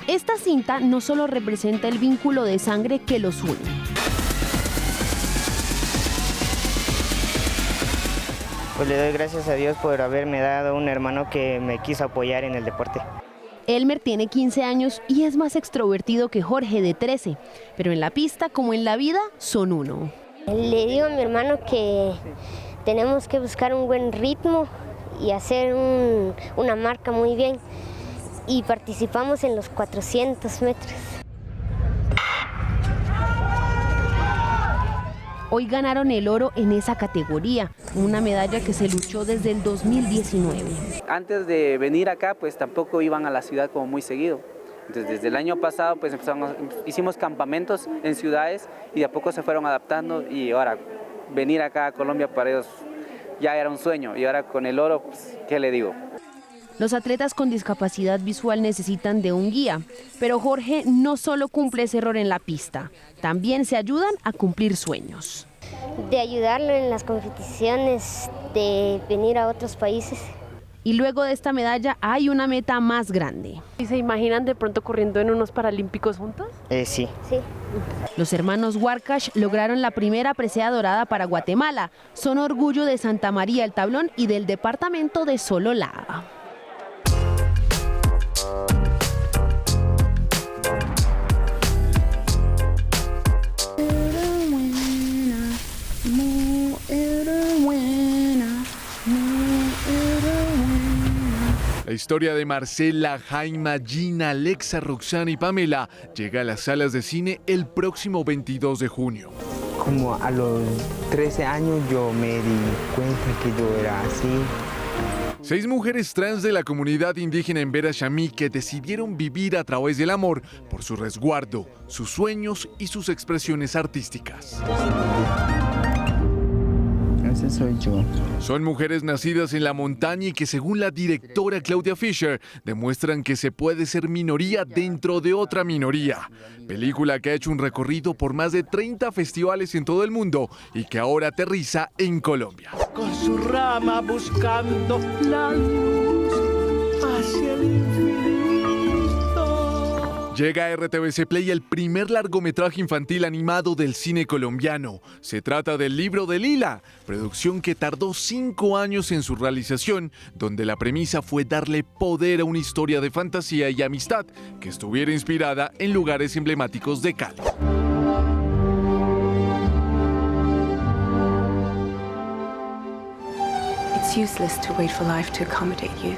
Esta cinta no solo representa el vínculo de sangre que los une. Pues le doy gracias a Dios por haberme dado un hermano que me quiso apoyar en el deporte. Elmer tiene 15 años y es más extrovertido que Jorge de 13, pero en la pista como en la vida son uno. Le digo a mi hermano que tenemos que buscar un buen ritmo y hacer una marca muy bien y participamos en los 400 metros. Hoy ganaron el oro en esa categoría, una medalla que se luchó desde el 2019. Antes de venir acá, pues tampoco iban a la ciudad como muy seguido. Entonces, desde el año pasado, pues hicimos campamentos en ciudades y de a poco se fueron adaptando y ahora venir acá a Colombia para ellos ya era un sueño y ahora con el oro, pues, ¿qué le digo? Los atletas con discapacidad visual necesitan de un guía, pero Jorge no solo cumple ese error en la pista, también se ayudan a cumplir sueños. De ayudarlo en las competiciones, de venir a otros países. Y luego de esta medalla hay una meta más grande. ¿Y se imaginan de pronto corriendo en unos Paralímpicos juntos? Sí. Los hermanos Huarcás lograron la primera presea dorada para Guatemala. Son orgullo de Santa María el Tablón y del departamento de Sololá. La historia de Marcela, Jaima, Gina, Alexa, Roxana y Pamela llega a las salas de cine el próximo 22 de junio. Como a los 13 años yo me di cuenta que yo era así. 6 mujeres trans de la comunidad indígena en Vera-Shamí que decidieron vivir a través del amor por su resguardo, sus sueños y sus expresiones artísticas. Ese soy yo. Son mujeres nacidas en la montaña y que, según la directora Claudia Fisher, demuestran que se puede ser minoría dentro de otra minoría. Película que ha hecho un recorrido por más de 30 festivales en todo el mundo y que ahora aterriza en Colombia. Con su rama buscando la luz hacia el infinito. Llega a RTVC Play el primer largometraje infantil animado del cine colombiano. Se trata del Libro de Lila, producción que tardó 5 años en su realización, donde la premisa fue darle poder a una historia de fantasía y amistad que estuviera inspirada en lugares emblemáticos de Cali. It's useless to wait for life to accommodate you.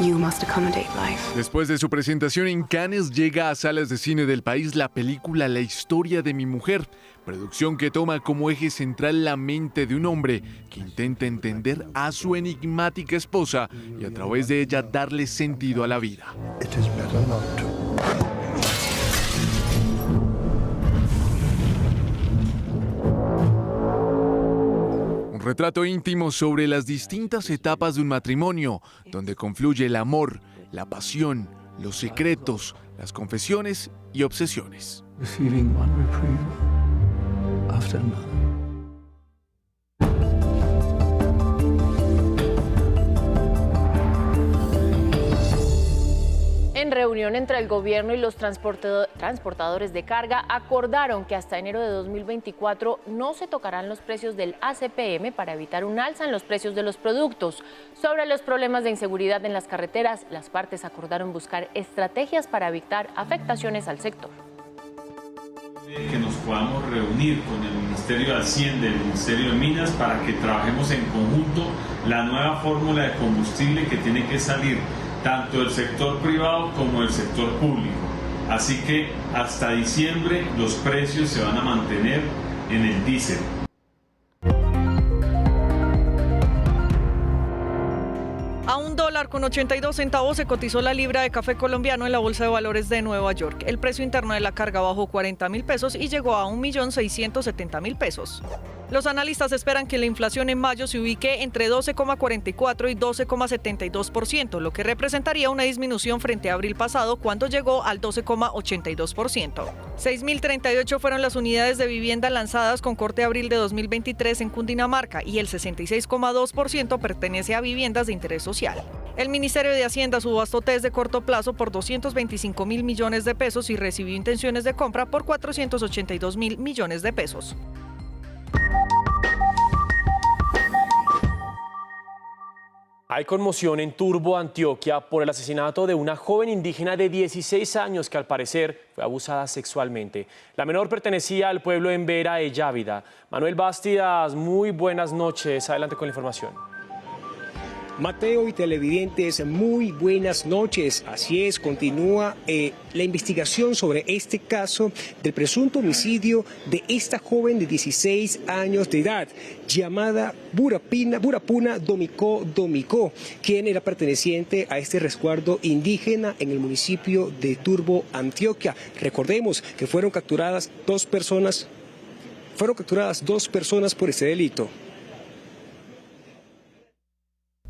You must accommodate life. Después de su presentación en Cannes, llega a salas de cine del país la película La historia de mi mujer, producción que toma como eje central la mente de un hombre que intenta entender a su enigmática esposa y a través de ella darle sentido a la vida. It is better not to. Retrato íntimo sobre las distintas etapas de un matrimonio, donde confluye el amor, la pasión, los secretos, las confesiones y obsesiones. Receiving one reprieve after another. En reunión entre el gobierno y los transportadores de carga, acordaron que hasta enero de 2024 no se tocarán los precios del ACPM para evitar un alza en los precios de los productos. Sobre los problemas de inseguridad en las carreteras, las partes acordaron buscar estrategias para evitar afectaciones al sector. Que nos podamos reunir con el Ministerio de Hacienda y el Ministerio de Minas para que trabajemos en conjunto la nueva fórmula de combustible que tiene que salir tanto del sector privado como del sector público. Así que hasta diciembre los precios se van a mantener en el diésel. A $1.82 se cotizó la libra de café colombiano en la Bolsa de Valores de Nueva York. El precio interno de la carga bajó 40.000 pesos y llegó a 1.670.000 pesos. Los analistas esperan que la inflación en mayo se ubique entre 12,44 y 12,72%, lo que representaría una disminución frente a abril pasado, cuando llegó al 12,82%. 6.038 fueron las unidades de vivienda lanzadas con corte de abril de 2023 en Cundinamarca y el 66,2% pertenece a viviendas de interés social. El Ministerio de Hacienda subastó test de corto plazo por 225.000 millones de pesos y recibió intenciones de compra por 482.000 millones de pesos. Hay conmoción en Turbo, Antioquia, por el asesinato de una joven indígena de 16 años que al parecer fue abusada sexualmente. La menor pertenecía al pueblo Embera Eyávida. Manuel Bastidas, muy buenas noches. Adelante con la información. Mateo y televidentes, muy buenas noches. Así es, continúa la investigación sobre este caso del presunto homicidio de esta joven de 16 años de edad, llamada Burapuna Domicó, quien era perteneciente a este resguardo indígena en el municipio de Turbo, Antioquia. Recordemos que fueron capturadas dos personas por este delito.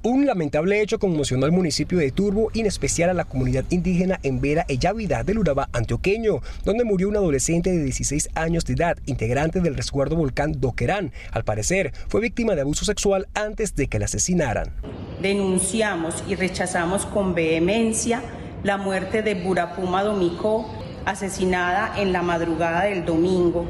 Un lamentable hecho conmocionó al municipio de Turbo y en especial a la comunidad indígena Embera Eyávida del Urabá antioqueño, donde murió un adolescente de 16 años de edad, integrante del resguardo volcán Doquerán. Al parecer, fue víctima de abuso sexual antes de que la asesinaran. Denunciamos y rechazamos con vehemencia la muerte de Burapuna Domicó, asesinada en la madrugada del domingo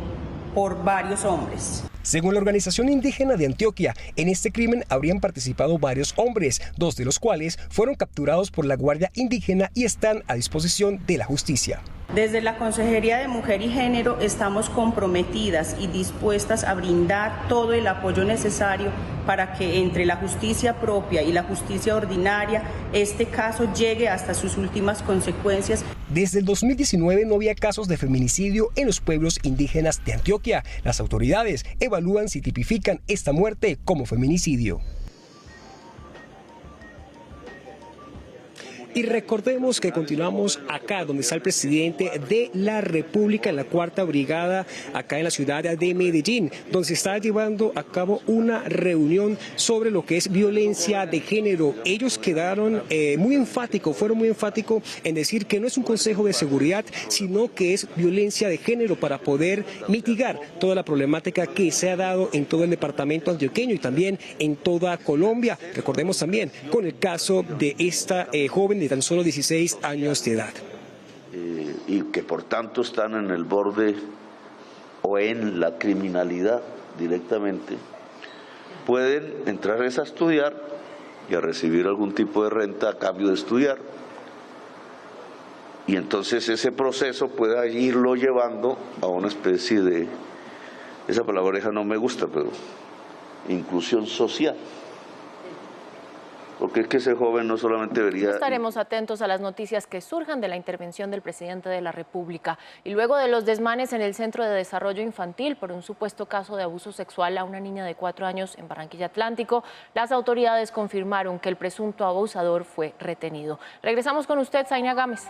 por varios hombres. Según la organización indígena de Antioquia, en este crimen habrían participado varios hombres, dos de los cuales fueron capturados por la Guardia Indígena y están a disposición de la justicia. Desde la Consejería de Mujer y Género estamos comprometidas y dispuestas a brindar todo el apoyo necesario para que entre la justicia propia y la justicia ordinaria este caso llegue hasta sus últimas consecuencias. Desde el 2019 no había casos de feminicidio en los pueblos indígenas de Antioquia. Las autoridades evalúan si tipifican esta muerte como feminicidio. Y recordemos que continuamos acá, donde está el presidente de la República en la 4ª Brigada, acá en la ciudad de Medellín, donde se está llevando a cabo una reunión sobre lo que es violencia de género. Ellos quedaron fueron muy enfáticos en decir que no es un consejo de seguridad, sino que es violencia de género para poder mitigar toda la problemática que se ha dado en todo el departamento antioqueño y también en toda Colombia. Recordemos también con el caso de esta joven de tan solo 16 años de edad. Y que por tanto están en el borde o en la criminalidad directamente, pueden entrar a estudiar y a recibir algún tipo de renta a cambio de estudiar. Y entonces ese proceso pueda irlo llevando a una especie de, esa palabreja no me gusta, pero inclusión social. Porque es que ese joven no solamente debería... Estaremos atentos a las noticias que surjan de la intervención del presidente de la República. Y luego de los desmanes en el Centro de Desarrollo Infantil por un supuesto caso de abuso sexual a una niña de 4 años en Barranquilla Atlántico, las autoridades confirmaron que el presunto abusador fue retenido. Regresamos con usted, Zaina Gámez.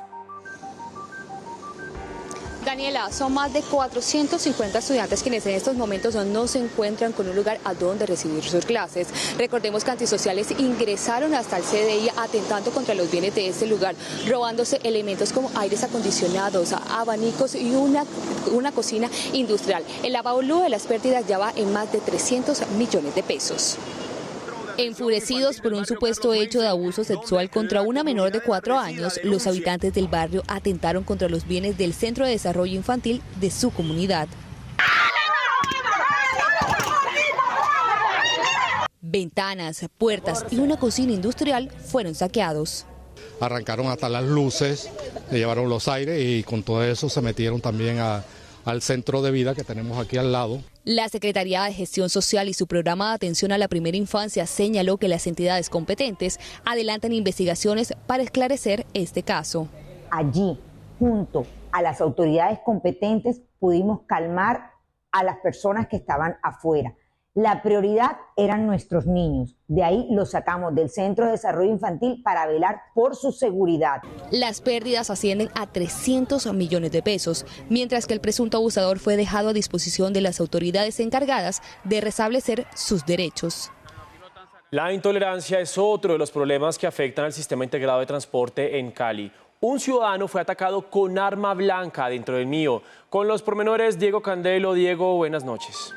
Daniela, son más de 450 estudiantes quienes en estos momentos no se encuentran con un lugar a donde recibir sus clases. Recordemos que antisociales ingresaron hasta el CDI atentando contra los bienes de este lugar, robándose elementos como aires acondicionados, abanicos y una cocina industrial. El avalúo de las pérdidas ya va en más de 300 millones de pesos. Enfurecidos por un supuesto hecho de abuso sexual contra una menor de 4 años, los habitantes del barrio atentaron contra los bienes del Centro de Desarrollo Infantil de su comunidad. Ventanas, puertas y una cocina industrial fueron saqueados. Arrancaron hasta las luces, le llevaron los aires y con todo eso se metieron también a al centro de vida que tenemos aquí al lado. La Secretaría de Gestión Social y su programa de atención a la primera infancia señaló que las entidades competentes adelantan investigaciones para esclarecer este caso. Allí, junto a las autoridades competentes, pudimos calmar a las personas que estaban afuera. La prioridad eran nuestros niños. De ahí los sacamos del Centro de Desarrollo Infantil para velar por su seguridad. Las pérdidas ascienden a 300 millones de pesos, mientras que el presunto abusador fue dejado a disposición de las autoridades encargadas de restablecer sus derechos. La intolerancia es otro de los problemas que afectan al sistema integrado de transporte en Cali. Un ciudadano fue atacado con arma blanca dentro del mío. Con los pormenores, Diego Candelo. Diego, buenas noches.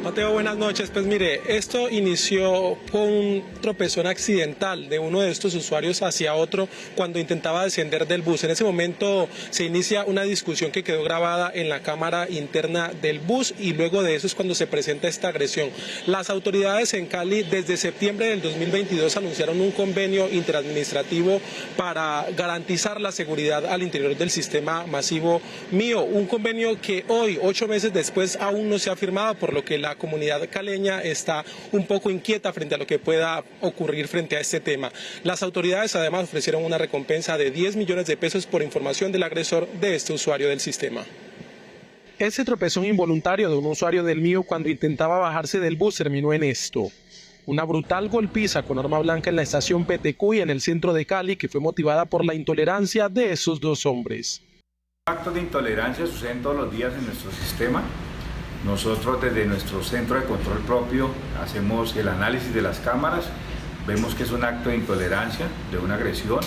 Mateo, buenas noches. Pues mire, esto inició con un tropezón accidental de uno de estos usuarios hacia otro cuando intentaba descender del bus. En ese momento se inicia una discusión que quedó grabada en la cámara interna del bus y luego de eso es cuando se presenta esta agresión. Las autoridades en Cali desde septiembre del 2022 anunciaron un convenio interadministrativo para garantizar la seguridad al interior del sistema masivo mío. Un convenio que hoy, 8 meses después, aún no se ha firmado, por lo que la comunidad caleña está un poco inquieta frente a lo que pueda ocurrir frente a este tema. Las autoridades además ofrecieron una recompensa de 10 millones de pesos por información del agresor de este usuario del sistema. Ese tropezón involuntario de un usuario del mío cuando intentaba bajarse del bus terminó en esto. Una brutal golpiza con arma blanca en la estación Petecuy en el centro de Cali que fue motivada por la intolerancia de esos dos hombres. Actos de intolerancia suceden todos los días en nuestro sistema. Nosotros desde nuestro centro de control propio hacemos el análisis de las cámaras, vemos que es un acto de intolerancia, de una agresión,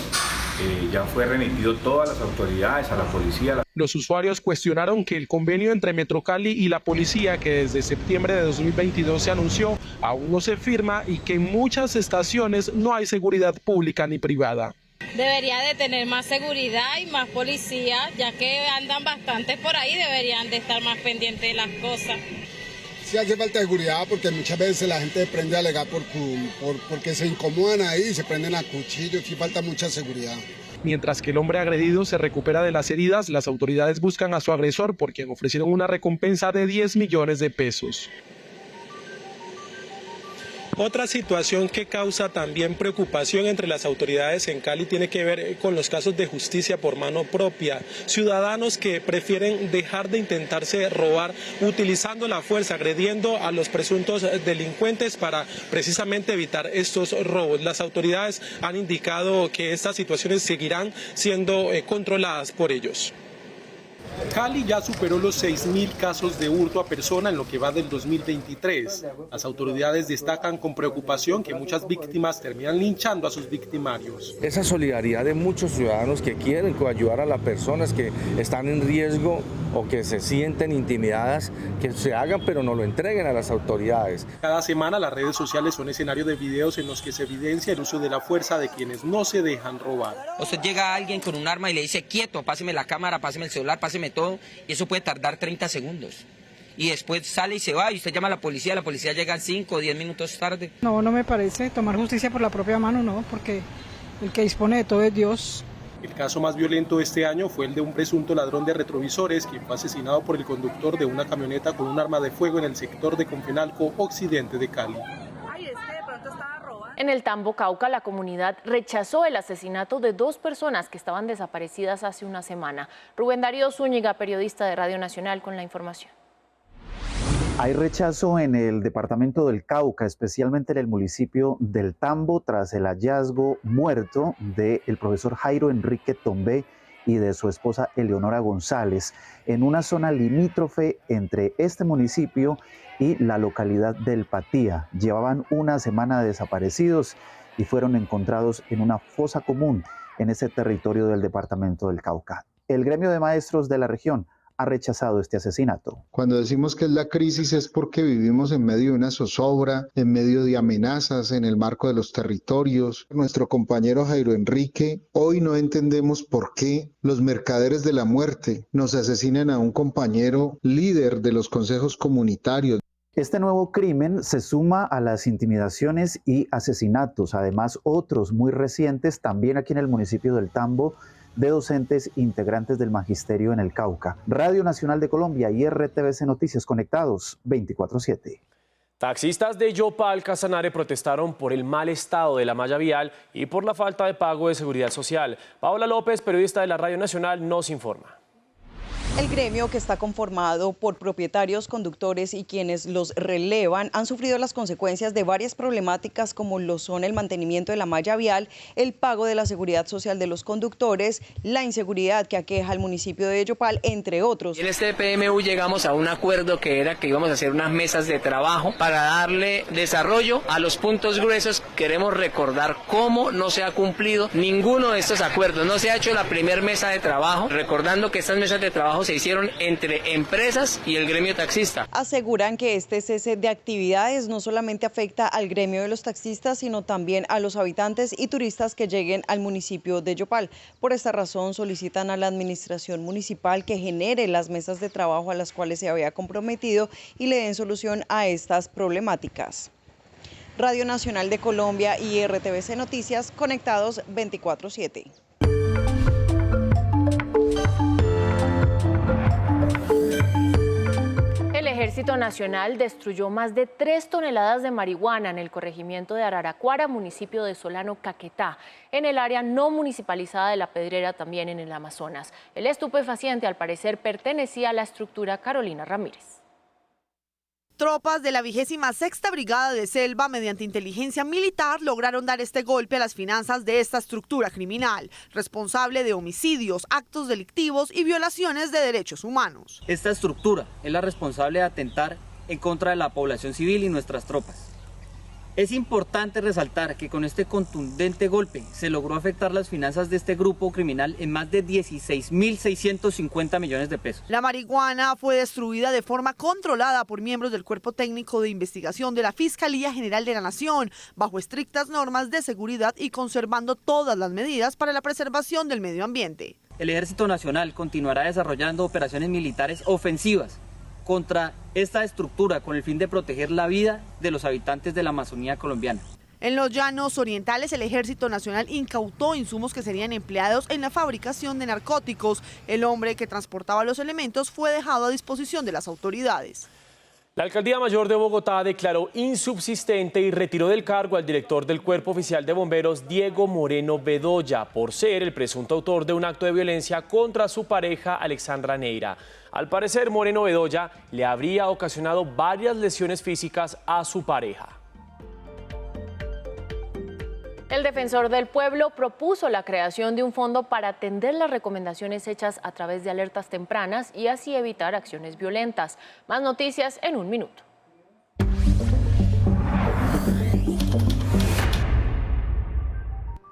ya fue remitido todas las autoridades, a la policía. Los usuarios cuestionaron que el convenio entre Metrocali y la policía, que desde septiembre de 2022 se anunció, aún no se firma y que en muchas estaciones no hay seguridad pública ni privada. Debería de tener más seguridad y más policía, ya que andan bastante por ahí, deberían de estar más pendientes de las cosas. Sí hace falta seguridad porque muchas veces la gente prende a alegar porque se incomodan ahí y se prenden a cuchillos, sí falta mucha seguridad. Mientras que el hombre agredido se recupera de las heridas, las autoridades buscan a su agresor por quien ofrecieron una recompensa de 10 millones de pesos. Otra situación que causa también preocupación entre las autoridades en Cali tiene que ver con los casos de justicia por mano propia. Ciudadanos que prefieren dejar de intentarse robar utilizando la fuerza, agrediendo a los presuntos delincuentes para precisamente evitar estos robos. Las autoridades han indicado que estas situaciones seguirán siendo controladas por ellos. Cali ya superó los 6.000 casos de hurto a persona en lo que va del 2023. Las autoridades destacan con preocupación que muchas víctimas terminan linchando a sus victimarios. Esa solidaridad de muchos ciudadanos que quieren ayudar a las personas que están en riesgo o que se sienten intimidadas, que se hagan pero no lo entreguen a las autoridades. Cada semana las redes sociales son escenario de videos en los que se evidencia el uso de la fuerza de quienes no se dejan robar. Usted llega a alguien con un arma y le dice quieto, páseme la cámara, páseme el celular, páseme todo, y eso puede tardar 30 segundos. Y después sale y se va y usted llama a la policía llega 5 o 10 minutos tarde. No me parece tomar justicia por la propia mano, no, porque el que dispone de todo es Dios. El caso más violento de este año fue el de un presunto ladrón de retrovisores quien fue asesinado por el conductor de una camioneta con un arma de fuego en el sector de Confenalco, occidente de Cali. En el Tambo, Cauca, la comunidad rechazó el asesinato de 2 personas que estaban desaparecidas hace una semana. Rubén Darío Zúñiga, periodista de Radio Nacional, con la información. Hay rechazo en el departamento del Cauca, especialmente en el municipio del Tambo, tras el hallazgo muerto del profesor Jairo Enrique Tombé y de su esposa Eleonora González, en una zona limítrofe entre este municipio y la localidad del Patía. Llevaban una semana desaparecidos y fueron encontrados en una fosa común en ese territorio del departamento del Cauca. El gremio de maestros de la región ha rechazado este asesinato. Cuando decimos que es la crisis es porque vivimos en medio de una zozobra, en medio de amenazas en el marco de los territorios. Nuestro compañero Jairo Enrique, hoy no entendemos por qué los mercaderes de la muerte nos asesinan a un compañero líder de los consejos comunitarios. Este nuevo crimen se suma a las intimidaciones y asesinatos, además otros muy recientes, también aquí en el municipio del Tambo, de docentes integrantes del magisterio en el Cauca. Radio Nacional de Colombia y RTVC Noticias conectados 24/7. Taxistas de Yopal, Casanare, protestaron por el mal estado de la malla vial y por la falta de pago de seguridad social. Paola López, periodista de la Radio Nacional, nos informa. El gremio, que está conformado por propietarios, conductores y quienes los relevan, han sufrido las consecuencias de varias problemáticas como lo son el mantenimiento de la malla vial, el pago de la seguridad social de los conductores, la inseguridad que aqueja al municipio de Yopal, entre otros. En este PMU llegamos a un acuerdo que era que íbamos a hacer unas mesas de trabajo para darle desarrollo a los puntos gruesos. Queremos recordar cómo no se ha cumplido ninguno de estos acuerdos. No se ha hecho la primera mesa de trabajo, recordando que estas mesas de trabajo se hicieron entre empresas y el gremio taxista. Aseguran que este cese de actividades no solamente afecta al gremio de los taxistas, sino también a los habitantes y turistas que lleguen al municipio de Yopal. Por esta razón solicitan a la administración municipal que genere las mesas de trabajo a las cuales se había comprometido y le den solución a estas problemáticas. Radio Nacional de Colombia y RTVC Noticias conectados 24/7. El Ejército Nacional destruyó más de 3 toneladas de marihuana en el corregimiento de Araraquara, municipio de Solano, Caquetá, en el área no municipalizada de La Pedrera, también en el Amazonas. El estupefaciente, al parecer, pertenecía a la estructura Carolina Ramírez. Tropas de la 26ª Brigada de Selva, mediante inteligencia militar, lograron dar este golpe a las finanzas de esta estructura criminal, responsable de homicidios, actos delictivos y violaciones de derechos humanos. Esta estructura es la responsable de atentar en contra de la población civil y nuestras tropas. Es importante resaltar que con este contundente golpe se logró afectar las finanzas de este grupo criminal en más de 16.650 millones de pesos. La marihuana fue destruida de forma controlada por miembros del Cuerpo Técnico de Investigación de la Fiscalía General de la Nación, bajo estrictas normas de seguridad y conservando todas las medidas para la preservación del medio ambiente. El Ejército Nacional continuará desarrollando operaciones militares ofensivas contra esta estructura con el fin de proteger la vida de los habitantes de la Amazonía colombiana. En los llanos orientales, el Ejército Nacional incautó insumos que serían empleados en la fabricación de narcóticos. El hombre que transportaba los elementos fue dejado a disposición de las autoridades. La Alcaldía Mayor de Bogotá declaró insubsistente y retiró del cargo al director del Cuerpo Oficial de Bomberos, Diego Moreno Bedoya, por ser el presunto autor de un acto de violencia contra su pareja, Alexandra Neira. Al parecer, Moreno Bedoya le habría ocasionado varias lesiones físicas a su pareja. El defensor del pueblo propuso la creación de un fondo para atender las recomendaciones hechas a través de alertas tempranas y así evitar acciones violentas. Más noticias en un minuto.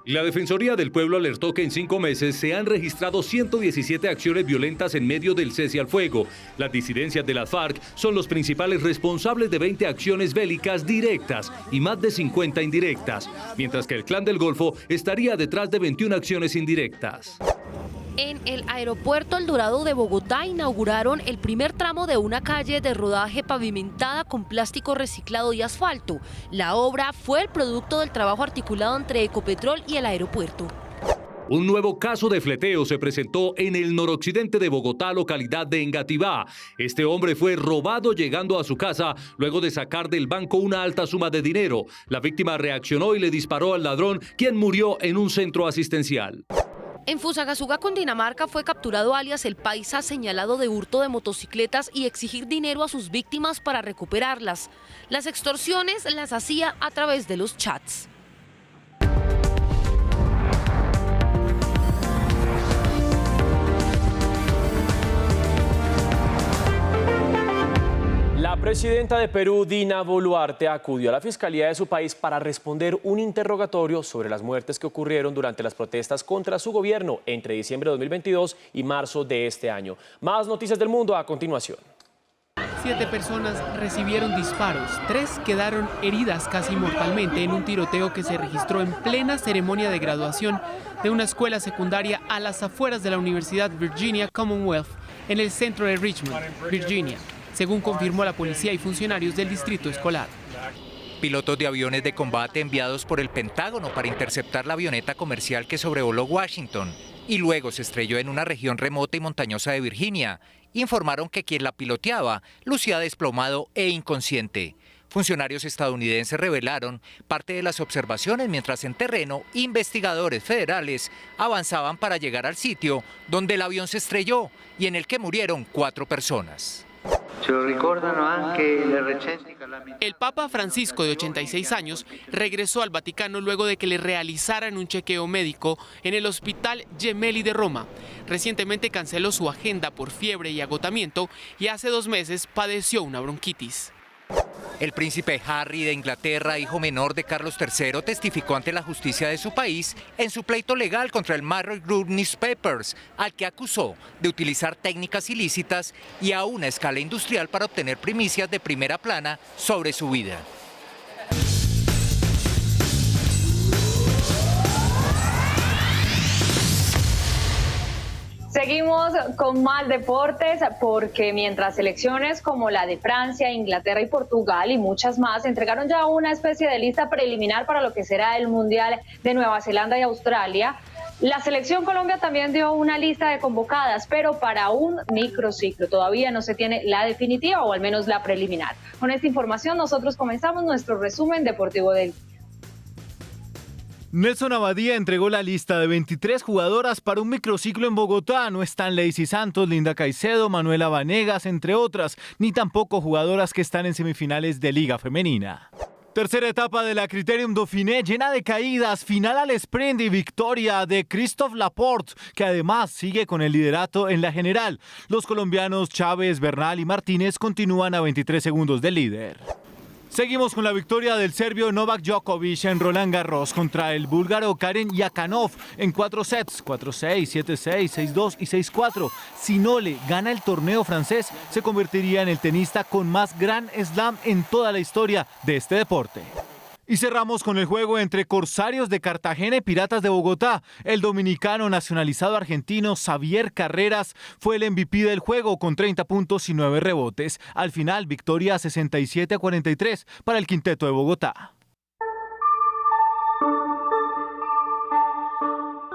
La Defensoría del Pueblo alertó que en 5 meses se han registrado 117 acciones violentas en medio del cese al fuego. Las disidencias de las FARC son los principales responsables de 20 acciones bélicas directas y más de 50 indirectas, mientras que el Clan del Golfo estaría detrás de 21 acciones indirectas. En el aeropuerto El Dorado de Bogotá inauguraron el primer tramo de una calle de rodaje pavimentada con plástico reciclado y asfalto. La obra fue el producto del trabajo articulado entre Ecopetrol y el aeropuerto. Un nuevo caso de fleteo se presentó en el noroccidente de Bogotá, localidad de Engativá. Este hombre fue robado llegando a su casa luego de sacar del banco una alta suma de dinero. La víctima reaccionó y le disparó al ladrón, quien murió en un centro asistencial. En Fusagasugá, Cundinamarca, fue capturado alias El Paisa, señalado de hurto de motocicletas y exigir dinero a sus víctimas para recuperarlas. Las extorsiones las hacía a través de los chats. La presidenta de Perú, Dina Boluarte, acudió a la Fiscalía de su país para responder un interrogatorio sobre las muertes que ocurrieron durante las protestas contra su gobierno entre diciembre de 2022 y marzo de este año. Más noticias del mundo a continuación. 7 personas recibieron disparos, 3 quedaron heridas casi mortalmente en un tiroteo que se registró en plena ceremonia de graduación de una escuela secundaria a las afueras de la Universidad Virginia Commonwealth, en el centro de Richmond, Virginia, según confirmó la policía y funcionarios del distrito escolar. Pilotos de aviones de combate enviados por el Pentágono para interceptar la avioneta comercial que sobrevoló Washington y luego se estrelló en una región remota y montañosa de Virginia. Informaron que quien la piloteaba lucía desplomado e inconsciente. Funcionarios estadounidenses revelaron parte de las observaciones mientras en terreno investigadores federales avanzaban para llegar al sitio donde el avión se estrelló y en el que murieron 4 personas. El Papa Francisco, de 86 años, regresó al Vaticano luego de que le realizaran un chequeo médico en el Hospital Gemelli de Roma. Recientemente canceló su agenda por fiebre y agotamiento y hace 2 meses padeció una bronquitis. El príncipe Harry de Inglaterra, hijo menor de Carlos III, testificó ante la justicia de su país en su pleito legal contra el Mirror Group Newspapers, al que acusó de utilizar técnicas ilícitas y a una escala industrial para obtener primicias de primera plana sobre su vida. Seguimos con más deportes porque mientras selecciones como la de Francia, Inglaterra y Portugal y muchas más entregaron ya una especie de lista preliminar para lo que será el Mundial de Nueva Zelanda y Australia, la selección Colombia también dio una lista de convocadas, pero para un microciclo. Todavía no se tiene la definitiva o al menos la preliminar. Con esta información nosotros comenzamos nuestro resumen deportivo del día. Nelson Abadía entregó la lista de 23 jugadoras para un microciclo en Bogotá. No están Lacey Santos, Linda Caicedo, Manuela Vanegas, entre otras, ni tampoco jugadoras que están en semifinales de Liga Femenina. Tercera etapa de la Criterium Dauphiné llena de caídas, final al sprint y victoria de Christophe Laporte, que además sigue con el liderato en la general. Los colombianos Chávez, Bernal y Martínez continúan a 23 segundos del líder. Seguimos con la victoria del serbio Novak Djokovic en Roland Garros contra el búlgaro Karen Yakanov en 4 sets, 4-6, 7-6, 6-2 y 6-4. Si no le gana el torneo francés, se convertiría en el tenista con más Grand Slam en toda la historia de este deporte. Y cerramos con el juego entre Corsarios de Cartagena y Piratas de Bogotá. El dominicano nacionalizado argentino Xavier Carreras fue el MVP del juego con 30 puntos y 9 rebotes. Al final, victoria 67-43 para el quinteto de Bogotá.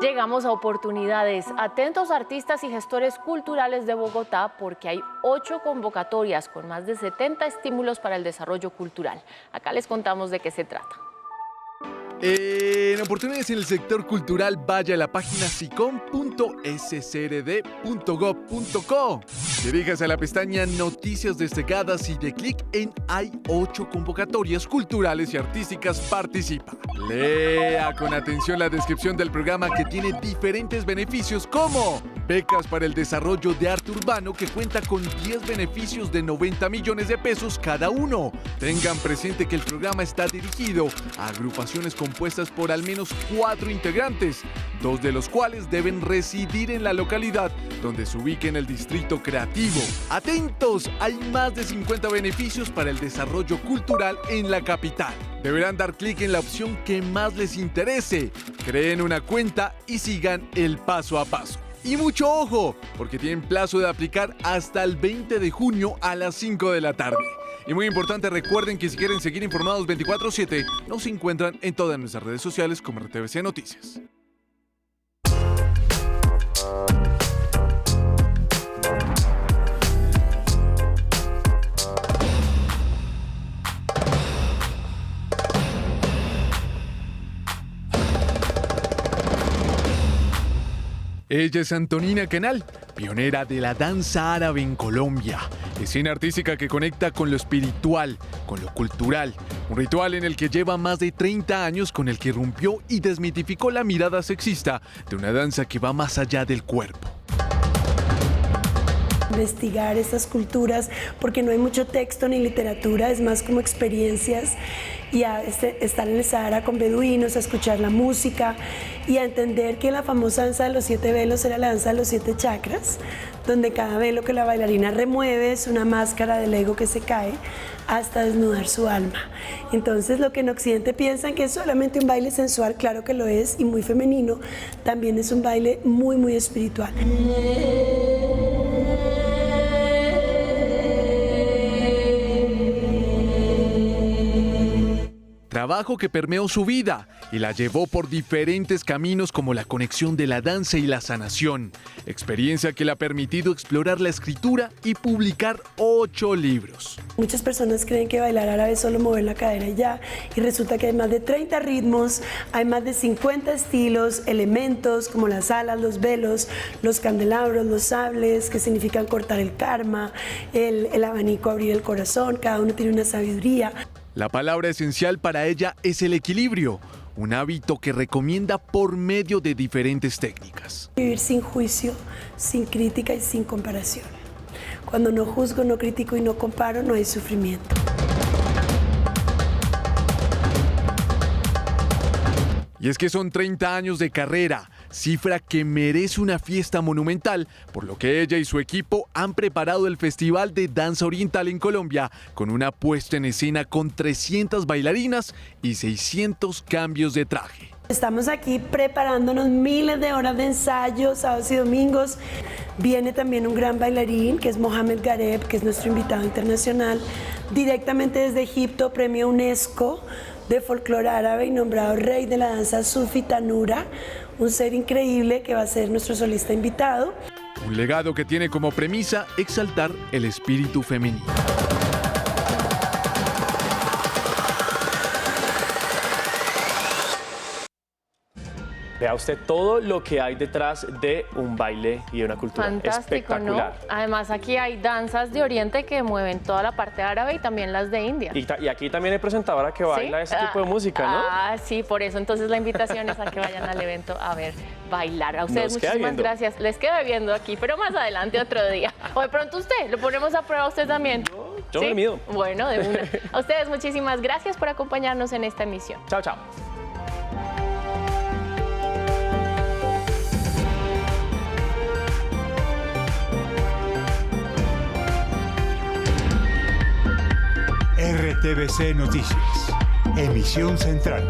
Llegamos a oportunidades. Atentos artistas y gestores culturales de Bogotá porque hay 8 convocatorias con más de 70 estímulos para el desarrollo cultural. Acá les contamos de qué se trata. En oportunidades en el sector cultural, vaya a la página sicom.scrd.gov.co. Diríjase a la pestaña Noticias destacadas y de clic en Hay 8 convocatorias culturales y artísticas, participa. Lea con atención la descripción del programa que tiene diferentes beneficios como becas para el desarrollo de arte urbano que cuenta con 10 beneficios de 90 millones de pesos cada uno. Tengan presente que el programa está dirigido a agrupaciones compuestas por al menos 4 integrantes, 2 de los cuales deben residir en la localidad donde se ubique en el distrito creativo. ¡Atentos! Hay más de 50 beneficios para el desarrollo cultural en la capital. Deberán dar clic en la opción que más les interese, creen una cuenta y sigan el paso a paso. Y mucho ojo, porque tienen plazo de aplicar hasta el 20 de junio a las 5 de la tarde. Y muy importante, recuerden que si quieren seguir informados 24/7, nos encuentran en todas nuestras redes sociales como RTVC Noticias. Ella es Antonina Canal, pionera de la danza árabe en Colombia. Escena artística que conecta con lo espiritual, con lo cultural. Un ritual en el que lleva más de 30 años, con el que rompió y desmitificó la mirada sexista de una danza que va más allá del cuerpo. Investigar estas culturas porque no hay mucho texto ni literatura, es más como experiencias y a estar en el Sahara con beduinos, a escuchar la música y a entender que la famosa danza de los 7 velos era la danza de los 7 chakras, donde cada velo que la bailarina remueve es una máscara del ego que se cae hasta desnudar su alma. Entonces, lo que en Occidente piensan que es solamente un baile sensual, claro que lo es, y muy femenino, también es un baile muy, muy espiritual. trabajo que permeó su vida y la llevó por diferentes caminos como la conexión de la danza y la sanación, experiencia que le ha permitido explorar la escritura y publicar 8 libros. Muchas personas creen que bailar árabe es solo mover la cadera y ya, y resulta que hay más de 30 ritmos, hay más de 50 estilos, elementos como las alas, los velos, los candelabros, los sables, que significan cortar el karma, el abanico abrir el corazón, cada uno tiene una sabiduría. La palabra esencial para ella es el equilibrio, un hábito que recomienda por medio de diferentes técnicas. Vivir sin juicio, sin crítica y sin comparación. Cuando no juzgo, no critico y no comparo, no hay sufrimiento. Y es que son 30 años de carrera, cifra que merece una fiesta monumental, por lo que ella y su equipo han preparado el Festival de Danza Oriental en Colombia con una puesta en escena con 300 bailarinas y 600 cambios de traje. Estamos aquí preparándonos miles de horas de ensayo, sábados y domingos. Viene también un gran bailarín, que es Mohamed Gareb, que es nuestro invitado internacional, directamente desde Egipto, premio UNESCO de folclore árabe y nombrado rey de la danza sufi Tanura, un ser increíble que va a ser nuestro solista invitado. Un legado que tiene como premisa exaltar el espíritu femenino. Vea usted todo lo que hay detrás de un baile y de una cultura espectacular. ¿No? Además, aquí hay danzas de Oriente que mueven toda la parte árabe y también las de India. Y aquí también hay presentadora que baila ese tipo de música, ¿no? Ah, sí, por eso entonces la invitación es a que vayan al evento a ver bailar. A ustedes muchísimas gracias. Les queda viendo aquí, pero más adelante otro día. O de pronto usted, lo ponemos a prueba usted también. Yo me mido. Bueno, de una. A ustedes muchísimas gracias por acompañarnos en esta emisión. Chao, chao. RTBC Noticias, emisión central.